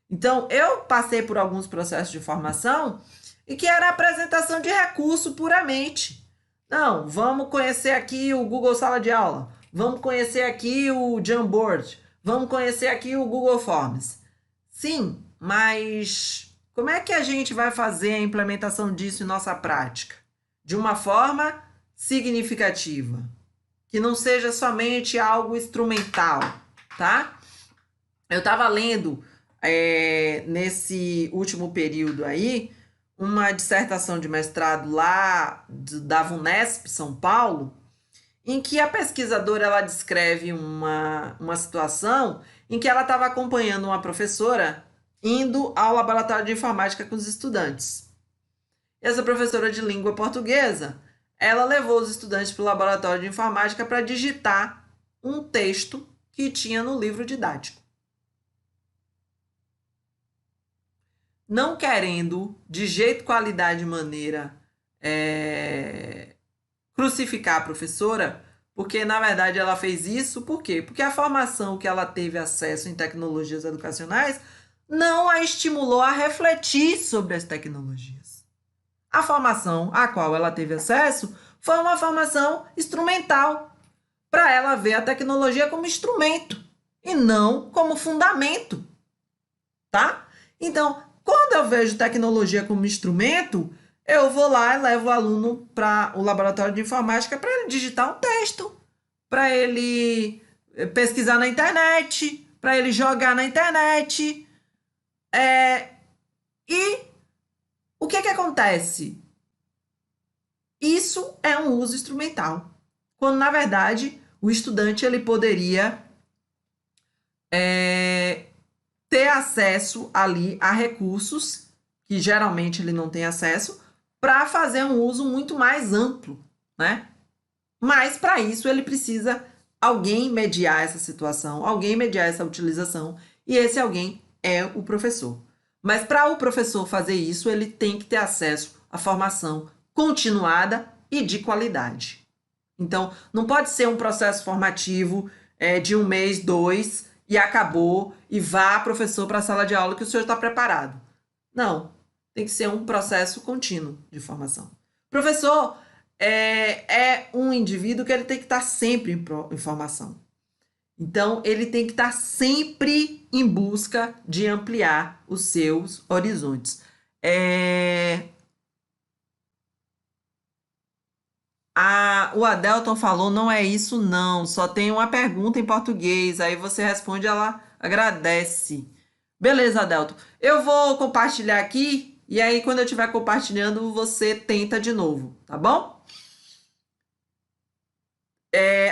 Então, eu passei por alguns processos de formação e que era a apresentação de recurso puramente. Não, vamos conhecer aqui o Google Sala de Aula, vamos conhecer aqui o Jamboard, vamos conhecer aqui o Google Forms. Sim, mas como é que a gente vai fazer a implementação disso em nossa prática? De uma forma significativa, que não seja somente algo instrumental, tá? Eu estava lendo nesse último período aí uma dissertação de mestrado lá da VUNESP, São Paulo, em que a pesquisadora ela descreve uma situação em que ela estava acompanhando uma professora indo ao laboratório de informática com os estudantes. Essa professora de língua portuguesa, ela levou os estudantes para o laboratório de informática para digitar um texto que tinha no livro didático. Não querendo, de jeito, qualidade e maneira, crucificar a professora, porque, na verdade, ela fez isso, por quê? Porque a formação que ela teve acesso em tecnologias educacionais não a estimulou a refletir sobre as tecnologias. A formação a qual ela teve acesso foi uma formação instrumental, para ela ver a tecnologia como instrumento e não como fundamento, tá? Então, quando eu vejo tecnologia como instrumento, eu vou lá e levo o aluno para o laboratório de informática para ele digitar um texto, para ele pesquisar na internet, para ele jogar na internet. E o que acontece? Isso é um uso instrumental, quando, na verdade, o estudante ele poderia ter acesso ali a recursos que geralmente ele não tem acesso para fazer um uso muito mais amplo, né? Mas para isso ele precisa alguém mediar essa situação, alguém mediar essa utilização, e esse alguém é o professor. Mas para o professor fazer isso, ele tem que ter acesso à formação continuada e de qualidade. Então, não pode ser um processo formativo de 1 mês, 2, e acabou, e vá, professor, para a sala de aula que o senhor está preparado. Não, tem que ser um processo contínuo de formação. Professor é um indivíduo que ele tem que estar sempre em formação. Então, ele tem que estar sempre em busca de ampliar os seus horizontes. O Adelton falou, não é isso não, só tem uma pergunta em português, aí você responde, ela agradece. Beleza, Adelton. Eu vou compartilhar aqui, e aí quando eu estiver compartilhando, você tenta de novo, tá bom?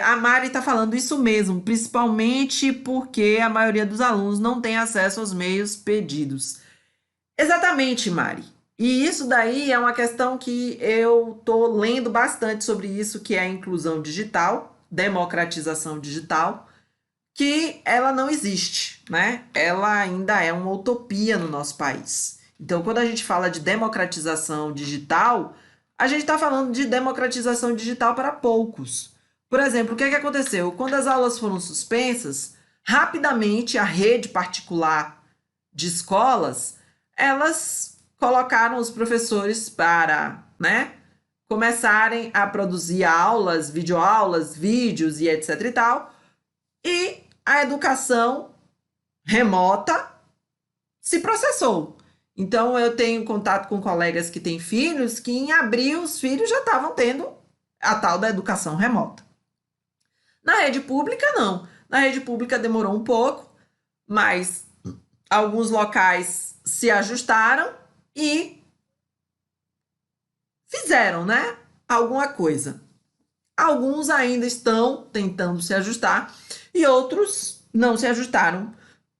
A Mari está falando isso mesmo, principalmente porque a maioria dos alunos não tem acesso aos meios pedidos. Exatamente, Mari. E isso daí é uma questão que eu estou lendo bastante sobre isso, que é a inclusão digital, democratização digital, que ela não existe, né? Ela ainda é uma utopia no nosso país. Então, quando a gente fala de democratização digital, a gente está falando de democratização digital para poucos. Por exemplo, o que aconteceu? Quando as aulas foram suspensas, rapidamente a rede particular de escolas, elas colocaram os professores para, né, começarem a produzir aulas, videoaulas, vídeos e etc e tal, e a educação remota se processou. Então, eu tenho contato com colegas que têm filhos, que em abril os filhos já estavam tendo a tal da educação remota. Na rede pública, não. Na rede pública demorou um pouco, mas alguns locais se ajustaram e fizeram, né, alguma coisa. Alguns ainda estão tentando se ajustar e outros não se ajustaram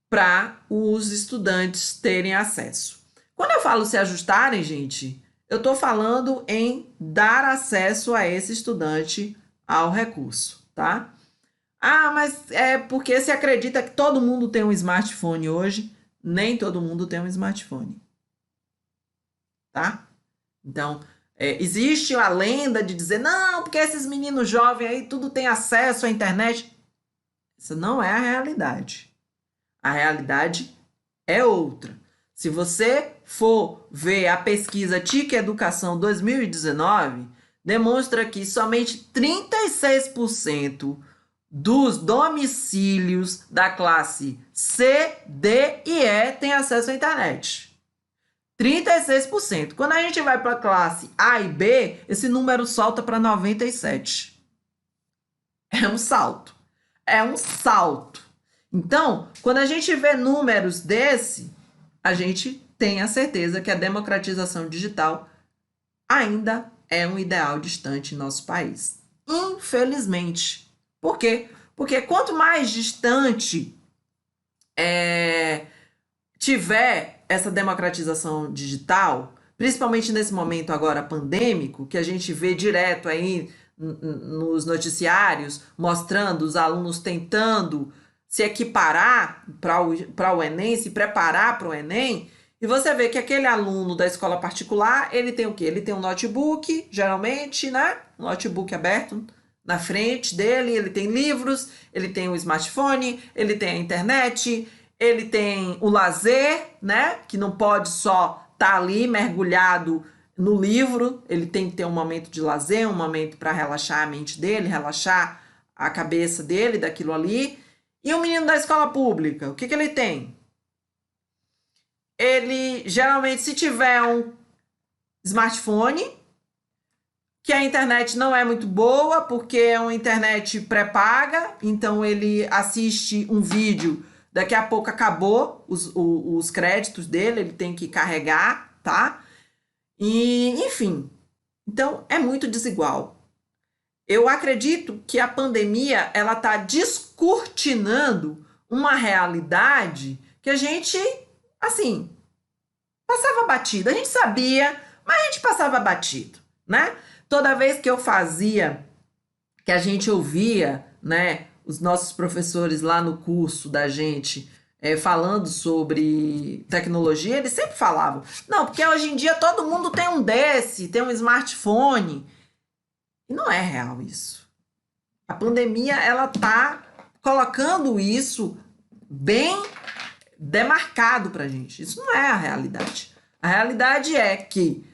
para os estudantes terem acesso. Quando eu falo se ajustarem, gente, eu estou falando em dar acesso a esse estudante ao recurso, tá? Ah, mas é porque se acredita que todo mundo tem um smartphone hoje, nem todo mundo tem um smartphone, tá? Então, existe a lenda de dizer, não, porque esses meninos jovens aí tudo tem acesso à internet. Isso não é a realidade. A realidade é outra. Se você for ver a pesquisa TIC Educação 2019, demonstra que somente 36% dos domicílios da classe C, D e E têm acesso à internet. 36%. Quando a gente vai para a classe A e B, esse número salta para 97%. É um salto. É um salto. Então, quando a gente vê números desse, a gente tem a certeza que a democratização digital ainda é um ideal distante em nosso país. Infelizmente. Por quê? Porque quanto mais distante tiver essa democratização digital, principalmente nesse momento agora pandêmico, que a gente vê direto aí nos noticiários, mostrando os alunos tentando se equiparar para o Enem, se preparar para o Enem, e você vê que aquele aluno da escola particular, ele tem o quê? Ele tem um notebook, geralmente, né? Um notebook aberto na frente dele, ele tem livros, ele tem o smartphone, ele tem a internet, ele tem o lazer, né? Que não pode só estar ali mergulhado no livro, ele tem que ter um momento de lazer, um momento para relaxar a mente dele, relaxar a cabeça dele daquilo ali. E o menino da escola pública, o que ele tem? Ele, geralmente, se tiver um smartphone, que a internet não é muito boa, porque é uma internet pré-paga, então ele assiste um vídeo, daqui a pouco acabou os créditos dele, ele tem que carregar, tá? E, enfim, então é muito desigual. Eu acredito que a pandemia, ela está descortinando uma realidade que a gente, assim, passava batido. A gente sabia, mas a gente passava batido, né? Toda vez que eu fazia, que a gente ouvia, né, os nossos professores lá no curso da gente falando sobre tecnologia, eles sempre falavam, não, porque hoje em dia todo mundo tem um desse, tem um smartphone. E não é real isso. A pandemia, ela tá colocando isso bem demarcado pra gente. Isso não é a realidade. A realidade é que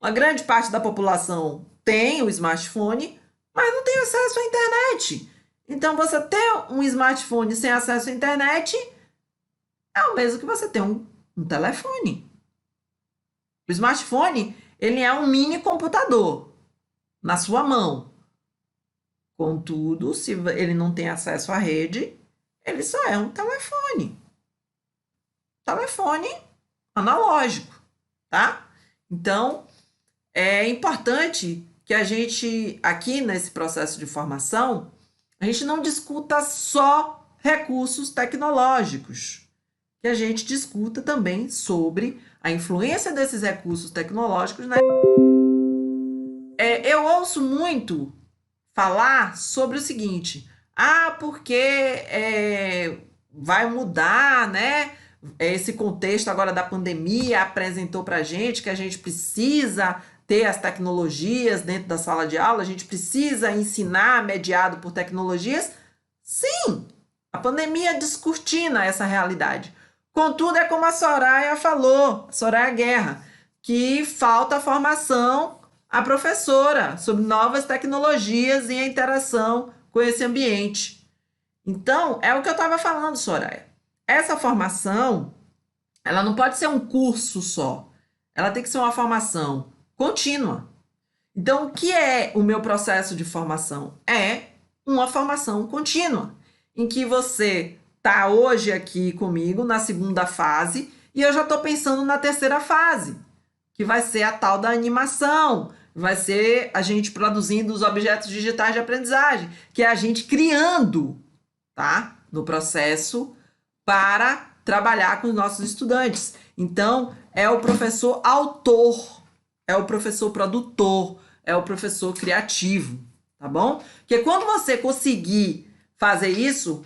uma grande parte da população tem o smartphone, mas não tem acesso à internet. Então, você ter um smartphone sem acesso à internet é o mesmo que você ter um telefone. O smartphone, ele é um mini computador na sua mão. Contudo, se ele não tem acesso à rede, ele só é um telefone. Telefone analógico, tá? Então, é importante que a gente, aqui nesse processo de formação, a gente não discuta só recursos tecnológicos, que a gente discuta também sobre a influência desses recursos tecnológicos na... eu ouço muito falar sobre o seguinte, porque vai mudar, né? Esse contexto agora da pandemia apresentou para a gente que a gente precisa ter as tecnologias dentro da sala de aula, a gente precisa ensinar mediado por tecnologias. Sim, a pandemia descortina essa realidade. Contudo, é como a Soraya falou, Soraya Guerra, que falta formação à professora sobre novas tecnologias e a interação com esse ambiente. Então, é o que eu estava falando, Soraya. Essa formação, ela não pode ser um curso só. Ela tem que ser uma formação contínua. Então, o que é o meu processo de formação? É uma formação contínua, em que você está hoje aqui comigo na segunda fase e eu já estou pensando na terceira fase, que vai ser a tal da animação, vai ser a gente produzindo os objetos digitais de aprendizagem, que é a gente criando, tá? No processo para trabalhar com os nossos estudantes. Então, é o professor autor, é o professor produtor, é o professor criativo, tá bom? Porque quando você conseguir fazer isso,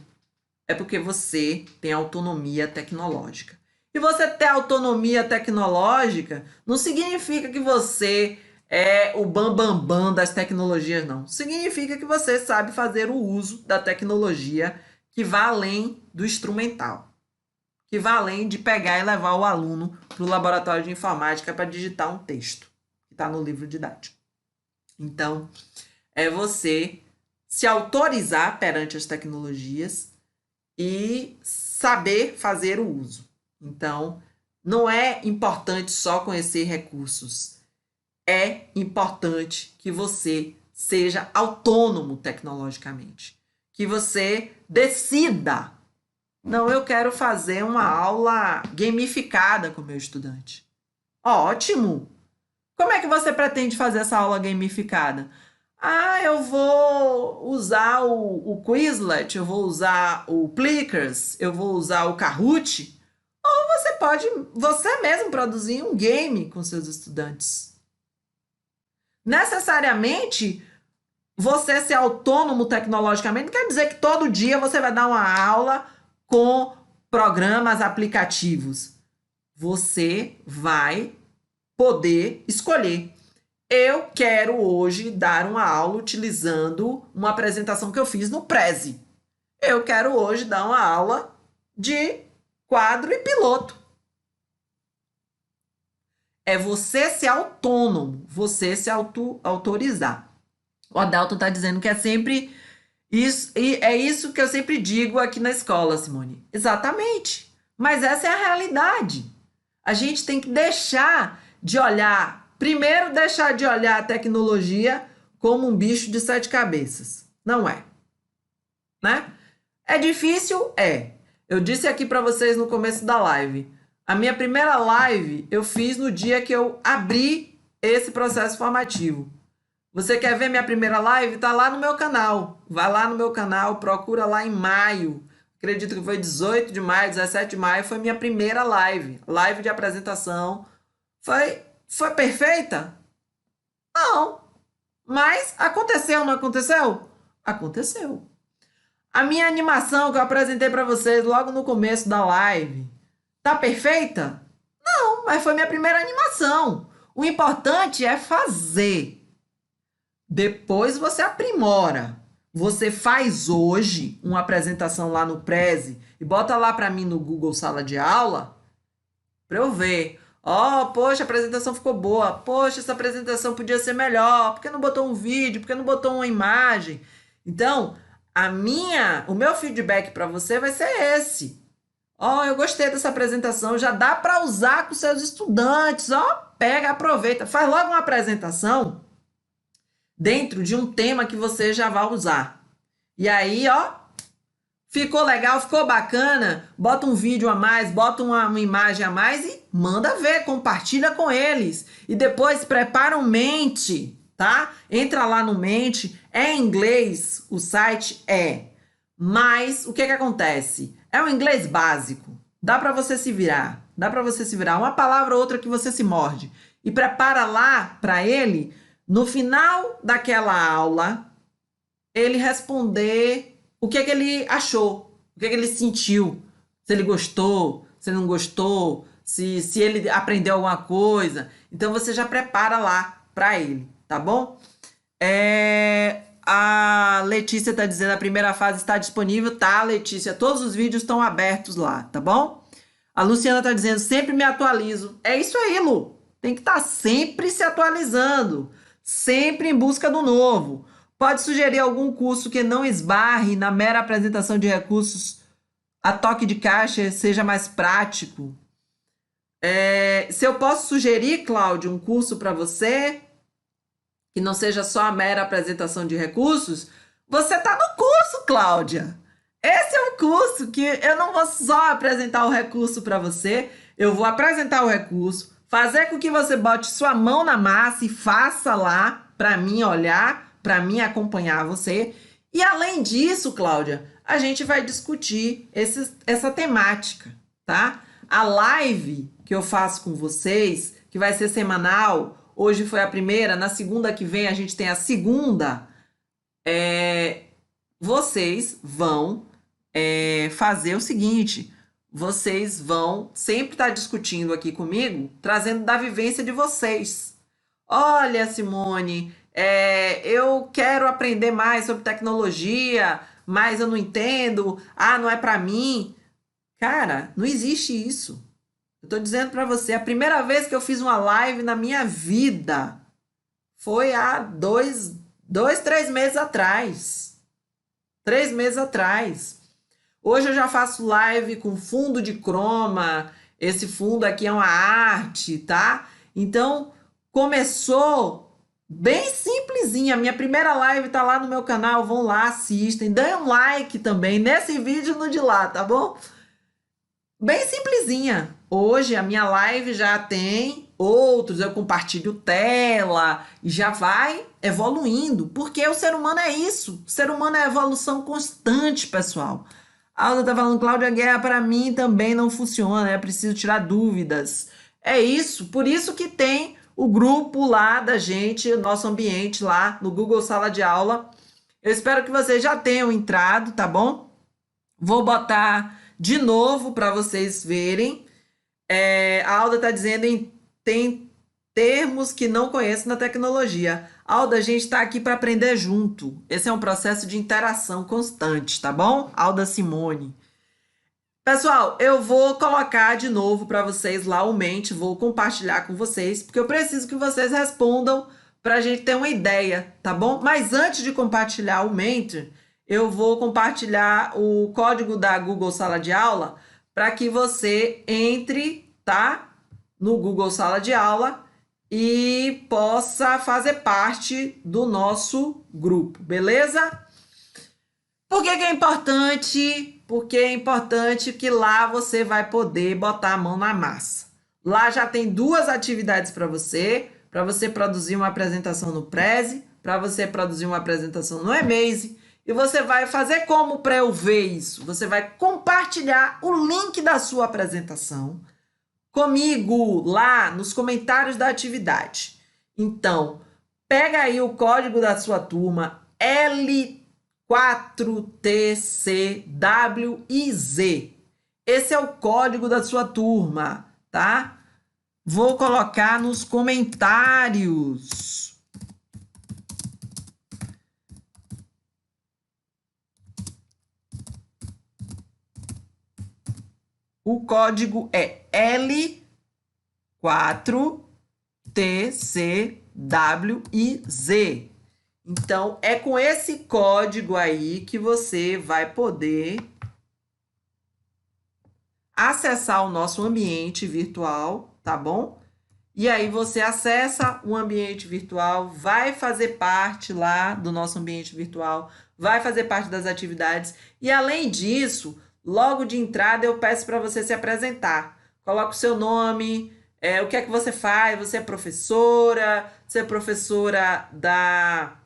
é porque você tem autonomia tecnológica. E você ter autonomia tecnológica não significa que você é o bambambam das tecnologias, não. Significa que você sabe fazer o uso da tecnologia que vai além do instrumental, que vai além de pegar e levar o aluno para o laboratório de informática para digitar um texto que está no livro didático. Então, é você se autorizar perante as tecnologias e saber fazer o uso. Então, não é importante só conhecer recursos, é importante que você seja autônomo tecnologicamente, que você decida, não, eu quero fazer uma aula gamificada com o meu estudante. Ótimo! Como é que você pretende fazer essa aula gamificada? Eu vou usar o Quizlet, eu vou usar o Plickers, eu vou usar o Kahoot. Ou você pode, você mesmo, produzir um game com seus estudantes. Necessariamente, você ser autônomo tecnologicamente não quer dizer que todo dia você vai dar uma aula com programas, aplicativos. Você vai poder escolher. Eu quero hoje dar uma aula utilizando uma apresentação que eu fiz no Prezi. Eu quero hoje dar uma aula de quadro e piloto. É você ser autônomo, você se autorizar. O Adalto está dizendo que é sempre isso, e é isso que eu sempre digo aqui na escola, Simone. Exatamente. Mas essa é a realidade. A gente tem que deixar de olhar, primeiro deixar de olhar a tecnologia como um bicho de 7 cabeças. Não é. Né? É difícil? É. Eu disse aqui para vocês no começo da live. A minha primeira live eu fiz no dia que eu abri esse processo formativo. Você quer ver minha primeira live? Tá lá no meu canal. Vai lá no meu canal, procura lá em maio. Acredito que foi 18 de maio, 17 de maio, foi minha primeira live. Live de apresentação. Foi perfeita? Não. Mas aconteceu, não aconteceu? Aconteceu. A minha animação que eu apresentei para vocês logo no começo da live, tá perfeita? Não, mas foi minha primeira animação. O importante é fazer. Depois você aprimora. Você faz hoje uma apresentação lá no Prezi e bota lá para mim no Google Sala de Aula para eu ver. Poxa, a apresentação ficou boa. Poxa, essa apresentação podia ser melhor. Por que não botou um vídeo? Por que não botou uma imagem? Então, o meu feedback para você vai ser esse. Ó, eu gostei dessa apresentação, já dá para usar com seus estudantes, ó, pega, aproveita, faz logo uma apresentação dentro de um tema que você já vai usar. E aí, ó, ficou legal, ficou bacana, bota um vídeo a mais, bota uma imagem a mais e manda ver, compartilha com eles. E depois prepara um Mente, tá? Entra lá no Mente, é em inglês, o site é. Mas o que acontece? É um inglês básico. Dá para você se virar. Dá para você se virar. Uma palavra ou outra que você se morde. E prepara lá para ele, no final daquela aula, ele responder o que ele achou, o que ele sentiu. Se ele gostou, se ele não gostou, se ele aprendeu alguma coisa. Então você já prepara lá para ele, tá bom? A Letícia está dizendo a primeira fase está disponível. Tá, Letícia, todos os vídeos estão abertos lá, tá bom? A Luciana está dizendo, sempre me atualizo. É isso aí, Lu. Tem que estar sempre se atualizando, sempre em busca do novo. Pode sugerir algum curso que não esbarre na mera apresentação de recursos, a toque de caixa seja mais prático. Se eu posso sugerir, Cláudio, um curso para você que não seja só a mera apresentação de recursos, você está no curso, Cláudia. Esse é um curso que eu não vou só apresentar o recurso para você, eu vou apresentar o recurso, fazer com que você bote sua mão na massa e faça lá para mim olhar, para mim acompanhar você. E além disso, Cláudia, a gente vai discutir essa temática, tá? A live que eu faço com vocês, que vai ser semanal, hoje foi a primeira, na segunda que vem a gente tem a segunda. Vocês vão fazer o seguinte, vocês vão sempre estar discutindo aqui comigo, trazendo da vivência de vocês. Olha, Simone, eu quero aprender mais sobre tecnologia, mas eu não entendo, não é para mim. Cara, não existe isso. Eu tô dizendo para você, a primeira vez que eu fiz uma live na minha vida foi há 3 meses atrás. 3 meses atrás. Hoje eu já faço live com fundo de croma. Esse fundo aqui é uma arte, tá? Então, começou bem simplesinha. Minha primeira live tá lá no meu canal. Vão lá, assistem. Dêem um like também nesse vídeo e no de lá, tá bom? Bem simplesinha. Hoje a minha live já tem outros, eu compartilho tela e já vai evoluindo, porque o ser humano é isso. O ser humano é evolução constante, pessoal. A Alda tá falando, Cláudia Guerra, para mim também não funciona, é preciso tirar dúvidas. É isso, por isso que tem o grupo lá da gente, o nosso ambiente lá no Google Sala de Aula. Eu espero que vocês já tenham entrado, tá bom? Vou botar de novo para vocês verem. A Alda está dizendo tem termos que não conheço na tecnologia. Alda, a gente está aqui para aprender junto. Esse é um processo de interação constante, tá bom? Alda Simone. Pessoal, eu vou colocar de novo para vocês lá o Mente, vou compartilhar com vocês, porque eu preciso que vocês respondam para a gente ter uma ideia, tá bom? Mas antes de compartilhar o Mente, eu vou compartilhar o código da Google Sala de Aula para que você entre, tá? No Google Sala de Aula e possa fazer parte do nosso grupo, beleza? Por que é importante? Porque é importante que lá você vai poder botar a mão na massa. Lá já tem 2 atividades para você produzir uma apresentação no Prezi, para você produzir uma apresentação no Emaze. E você vai fazer como para eu ver isso? Você vai compartilhar o link da sua apresentação comigo lá nos comentários da atividade. Então, pega aí o código da sua turma L4TCWIZ. Esse é o código da sua turma, tá? Vou colocar nos comentários. O código é L4TCWIZ. Então, é com esse código aí que você vai poder acessar o nosso ambiente virtual, tá bom? E aí você acessa o ambiente virtual, vai fazer parte lá do nosso ambiente virtual, vai fazer parte das atividades. E além disso, logo de entrada eu peço para você se apresentar. Coloca o seu nome, o que é que você faz, você é professora da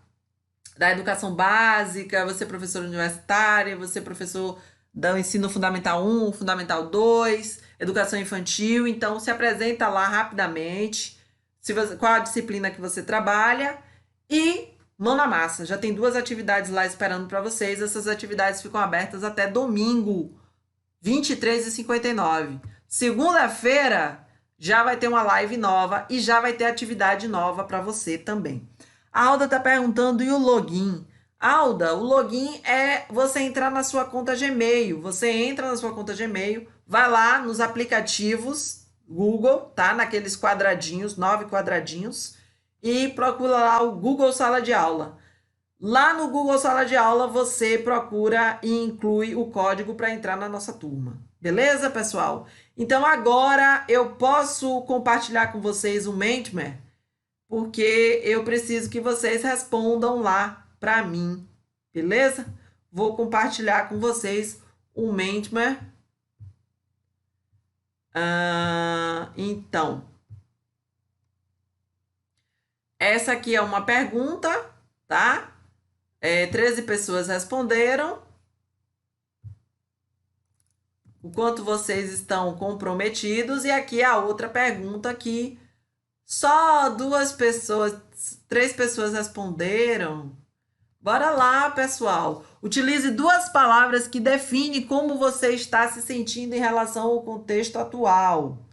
educação básica, você é professora universitária, você é professor do ensino fundamental 1, fundamental 2, educação infantil. Então, se apresenta lá rapidamente, qual a disciplina que você trabalha e mão na massa. Já tem 2 atividades lá esperando para vocês. Essas atividades ficam abertas até domingo, 23h59. Segunda-feira já vai ter uma live nova e já vai ter atividade nova para você também. A Alda está perguntando, e o login? Alda, o login é você entrar na sua conta Gmail. Você entra na sua conta Gmail, vai lá nos aplicativos Google, tá? Naqueles quadradinhos, 9 quadradinhos, e procura lá o Google Sala de Aula. Lá no Google Sala de Aula, você procura e inclui o código para entrar na nossa turma. Beleza, pessoal? Então, agora eu posso compartilhar com vocês o Mentimer, porque eu preciso que vocês respondam lá para mim, beleza? Vou compartilhar com vocês o Mentimer. Então, essa aqui é uma pergunta, tá? 13 pessoas responderam. O quanto vocês estão comprometidos. E aqui a outra pergunta que só 3 pessoas responderam. Bora lá, pessoal. Utilize 2 palavras que definem como você está se sentindo em relação ao contexto atual.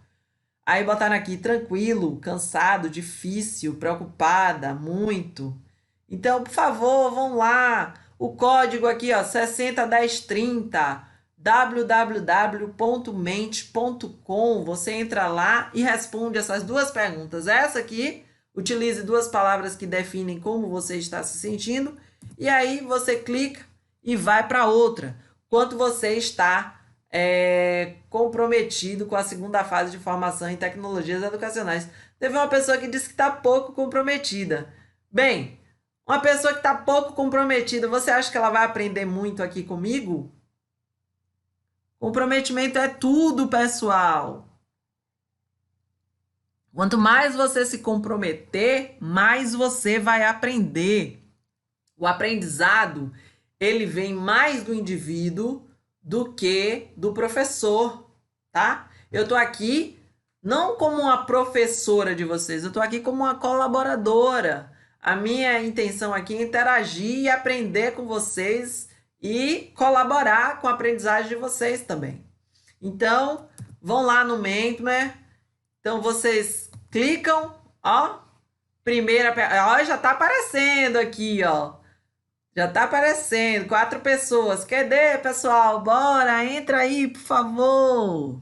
Aí botaram aqui tranquilo, cansado, difícil, preocupada, muito. Então, por favor, vão lá. O código aqui, ó, 601030, www.mente.com. Você entra lá e responde essas 2 perguntas. Essa aqui, utilize 2 palavras que definem como você está se sentindo. E aí você clica e vai para outra. Quanto você está comprometido com a segunda fase de formação em tecnologias educacionais. Teve uma pessoa que disse que está pouco comprometida. Bem, uma pessoa que está pouco comprometida, você acha que ela vai aprender muito aqui comigo? Comprometimento é tudo, pessoal. Quanto mais você se comprometer, mais você vai aprender. O aprendizado, ele vem mais do indivíduo do que do professor, tá? Eu tô aqui não como uma professora de vocês, eu tô aqui como uma colaboradora. A minha intenção aqui é interagir e aprender com vocês e colaborar com a aprendizagem de vocês também. Então, vão lá no Mentimer. Então, vocês clicam, ó. Ó, já tá aparecendo aqui, ó. Já tá aparecendo, 4 pessoas. Cadê, pessoal? Bora, entra aí, por favor.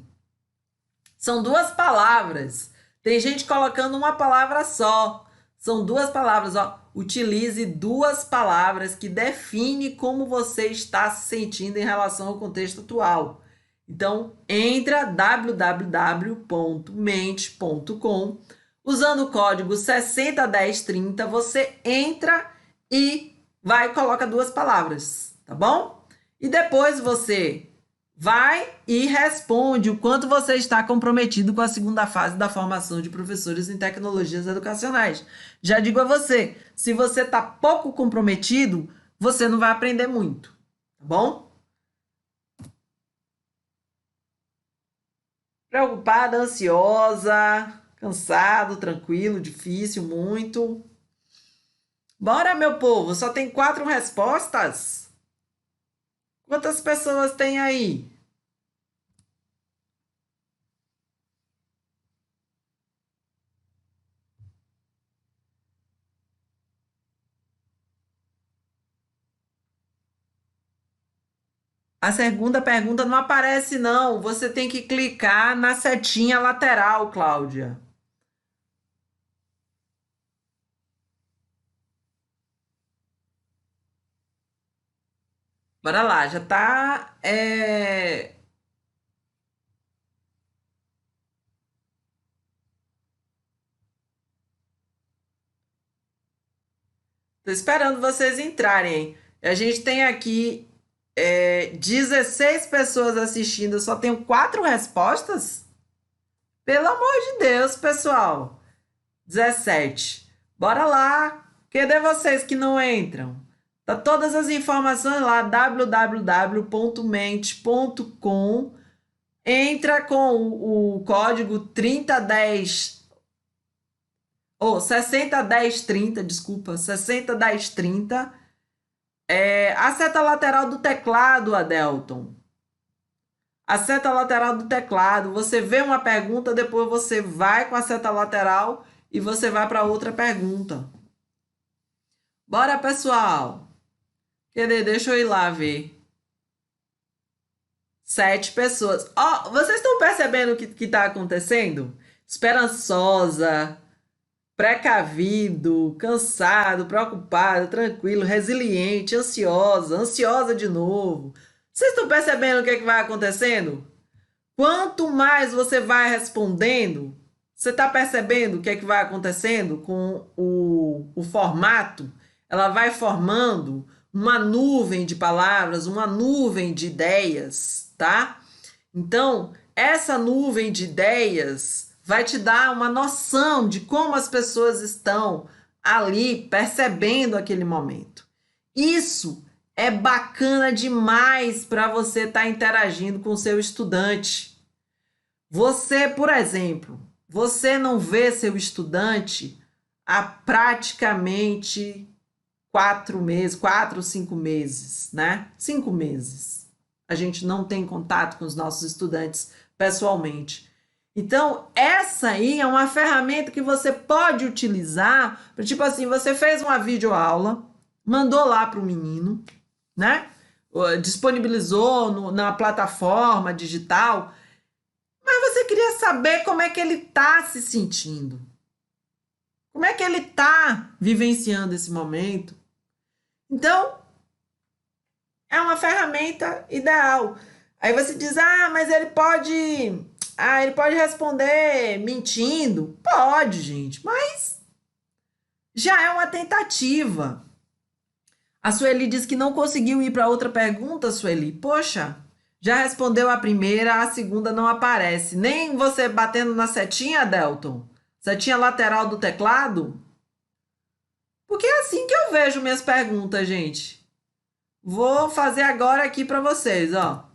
São 2 palavras. Tem gente colocando uma palavra só. São 2 palavras, ó. Utilize 2 palavras que definem como você está se sentindo em relação ao contexto atual. Então, entra www.mente.com. Usando o código 601030, você entra e vai e coloca 2 palavras, tá bom? E depois você vai e responde o quanto você está comprometido com a segunda fase da formação de professores em tecnologias educacionais. Já digo a você, se você está pouco comprometido, você não vai aprender muito, tá bom? Preocupada, ansiosa, cansado, tranquilo, difícil, muito. Bora, meu povo, só tem 4 respostas? Quantas pessoas tem aí? A segunda pergunta não aparece, não. Você tem que clicar na setinha lateral, Cláudia. Bora lá, já tá. Tô esperando vocês entrarem. A gente tem aqui 16 pessoas assistindo, eu só tenho 4 respostas? Pelo amor de Deus, pessoal. 17. Bora lá. Cadê vocês que não entram? Tá todas as informações lá, www.mente.com. Entra com o código 3010 ou 601030, desculpa, 601030. A seta lateral do teclado, Adelton. A seta lateral do teclado, você vê uma pergunta, depois você vai com a seta lateral e você vai para outra pergunta. Bora, pessoal. Cadê? Deixa eu ir lá ver. 7 pessoas. Ó, vocês estão percebendo o que está acontecendo? Esperançosa, precavido, cansado, preocupado, tranquilo, resiliente, ansiosa de novo. Vocês estão percebendo o que vai acontecendo? Quanto mais você vai respondendo, você está percebendo o que vai acontecendo com o formato? Ela vai formando uma nuvem de palavras, uma nuvem de ideias, tá? Então, essa nuvem de ideias vai te dar uma noção de como as pessoas estão ali percebendo aquele momento. Isso é bacana demais para você estar interagindo com o seu estudante. Você, por exemplo, você não vê seu estudante há praticamente 4 meses, 4 ou 5 meses, né? 5 meses. A gente não tem contato com os nossos estudantes pessoalmente. Então, essa aí é uma ferramenta que você pode utilizar, para, tipo assim, você fez uma videoaula, mandou lá para o menino, né? Disponibilizou na plataforma digital, mas você queria saber como é que ele está se sentindo. Como é que ele está vivenciando esse momento? Então, é uma ferramenta ideal. Aí você diz, mas ele pode responder mentindo. Pode, gente, mas já é uma tentativa. A Sueli diz que não conseguiu ir para outra pergunta, Sueli. Poxa, já respondeu a primeira, a segunda não aparece. Nem você batendo na setinha, Delton? Setinha lateral do teclado? Porque é assim que eu vejo minhas perguntas, gente. Vou fazer agora aqui para vocês, ó.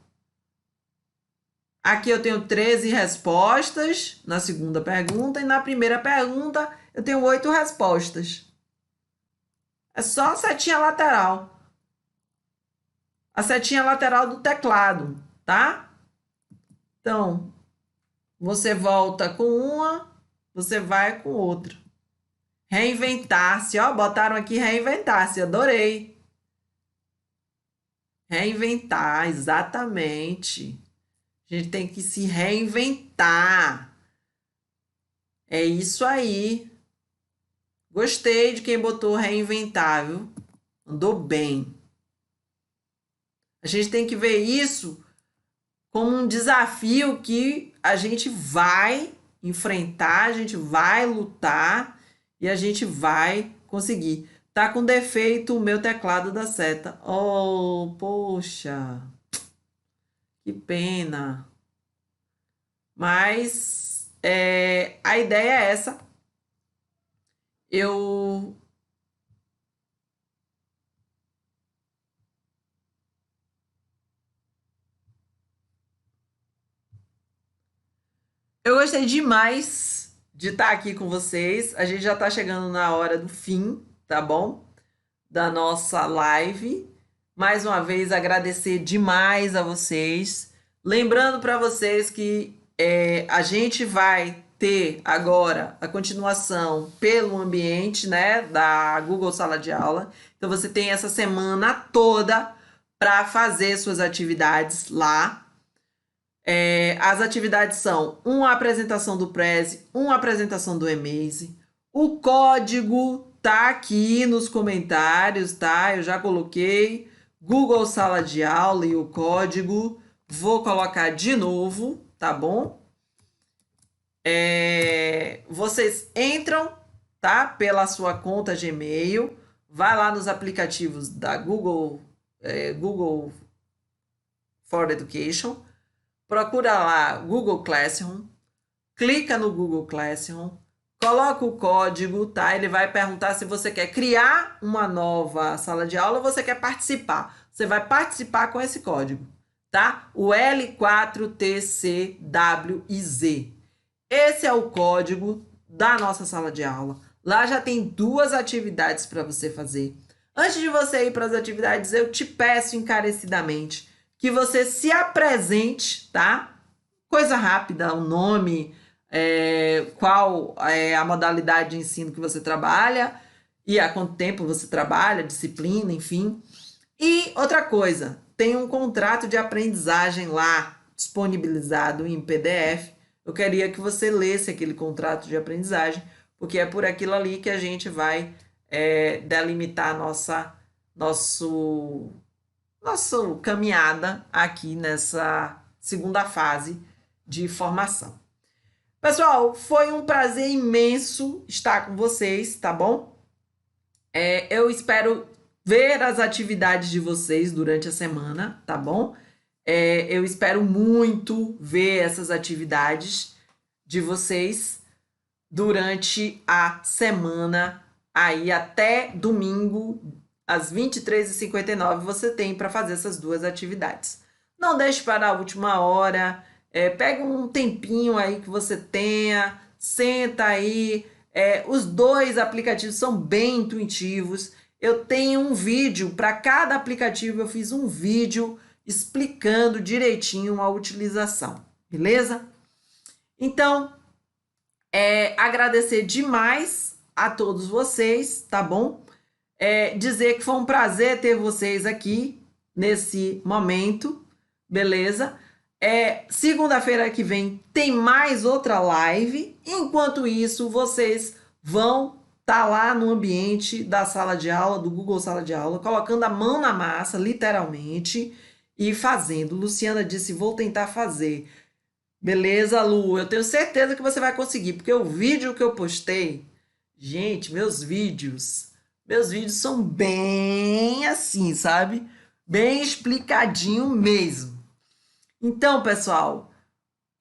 Aqui eu tenho 13 respostas na segunda pergunta e na primeira pergunta eu tenho 8 respostas. É só a setinha lateral. A setinha lateral do teclado, tá? Então, você volta com uma, você vai com outra. Reinventar-se, ó, botaram aqui reinventar-se, adorei. Reinventar, exatamente. A gente tem que se reinventar. É isso aí. Gostei de quem botou reinventar, viu? Andou bem. A gente tem que ver isso como um desafio que a gente vai enfrentar, a gente vai lutar e a gente vai conseguir. Tá com defeito o meu teclado da seta. Oh, poxa. Que pena. Mas a ideia é essa. Eu gostei demais de estar aqui com vocês. A gente já está chegando na hora do fim, tá bom? Da nossa live. Mais uma vez, agradecer demais a vocês. Lembrando para vocês que a gente vai ter agora a continuação pelo ambiente, né, da Google Sala de Aula. Então, você tem essa semana toda para fazer suas atividades lá. As atividades são uma apresentação do Prezi, uma apresentação do Emaze. O código tá aqui nos comentários, tá? Eu já coloquei. Google Sala de Aula e o código. Vou colocar de novo, tá bom? Vocês entram, tá? Pela sua conta Gmail, vai lá nos aplicativos da Google for Education, procura lá Google Classroom, clica no Google Classroom, coloca o código, tá? Ele vai perguntar se você quer criar uma nova sala de aula ou você quer participar. Você vai participar com esse código, tá? O L4TCWIZ. Esse é o código da nossa sala de aula. Lá já tem 2 atividades para você fazer. Antes de você ir para as atividades, eu te peço encarecidamente que você se apresente, tá? Coisa rápida, o nome, qual é a modalidade de ensino que você trabalha e há quanto tempo você trabalha, disciplina, enfim. E outra coisa, tem um contrato de aprendizagem lá disponibilizado em PDF. Eu queria que você lesse aquele contrato de aprendizagem, porque é por aquilo ali que a gente vai delimitar nossa caminhada aqui nessa segunda fase de formação. Pessoal, foi um prazer imenso estar com vocês, tá bom? Eu espero ver as atividades de vocês durante a semana, tá bom? Eu espero muito ver essas atividades de vocês durante a semana, aí até domingo, às 23h59, você tem para fazer essas 2 atividades. Não deixe para a última hora, pega um tempinho aí que você tenha, senta aí. Os 2 aplicativos são bem intuitivos. Eu tenho um vídeo para cada aplicativo, eu fiz um vídeo explicando direitinho a utilização, beleza? Então, agradecer demais a todos vocês, tá bom? Dizer que foi um prazer ter vocês aqui nesse momento, beleza? Segunda-feira que vem tem mais outra live. Enquanto isso, vocês vão estar lá no ambiente da sala de aula, do Google Sala de Aula, colocando a mão na massa, literalmente, e fazendo. Luciana disse, vou tentar fazer. Beleza, Lu? Eu tenho certeza que você vai conseguir, porque o vídeo que eu postei, gente, meus vídeos são bem assim, sabe? Bem explicadinho mesmo. Então, pessoal,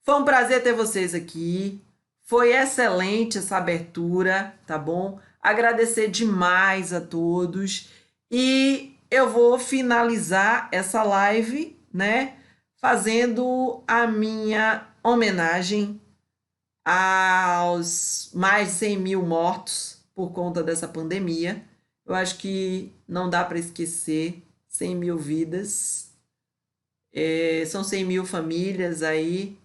foi um prazer ter vocês aqui. Foi excelente essa abertura, tá bom? Agradecer demais a todos. E eu vou finalizar essa live, né? Fazendo a minha homenagem aos mais de 100 mil mortos por conta dessa pandemia. Eu acho que não dá para esquecer 100 mil vidas. São 100 mil famílias aí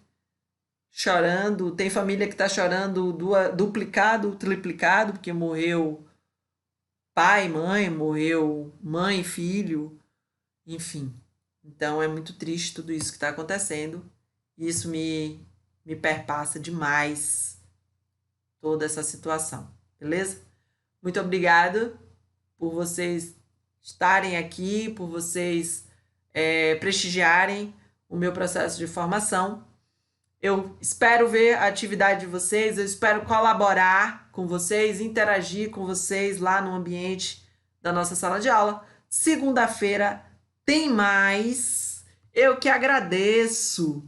chorando. Tem família que está chorando duplicado, triplicado, porque morreu pai, mãe, morreu mãe, filho, enfim. Então é muito triste tudo isso que está acontecendo. Isso me perpassa demais toda essa situação, beleza? Muito obrigada por vocês estarem aqui, por vocês prestigiarem o meu processo de formação. Eu espero ver a atividade de vocês, eu espero colaborar com vocês, interagir com vocês lá no ambiente da nossa sala de aula. Segunda-feira tem mais. Eu que agradeço.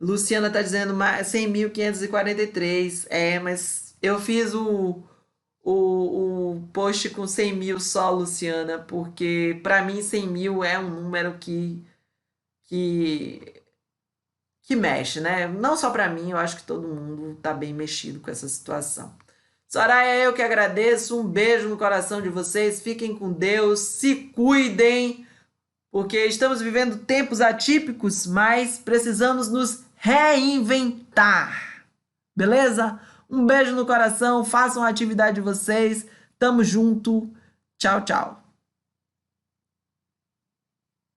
Luciana está dizendo 100.543. Mas eu fiz o post com 100 mil só, Luciana, porque para mim 100 mil é um número que mexe, né? Não só para mim, eu acho que todo mundo está bem mexido com essa situação. Soraya, eu que agradeço. Um beijo no coração de vocês. Fiquem com Deus, se cuidem, porque estamos vivendo tempos atípicos, mas precisamos nos reinventar. Beleza? Um beijo no coração, façam a atividade de vocês. Tamo junto. Tchau, tchau.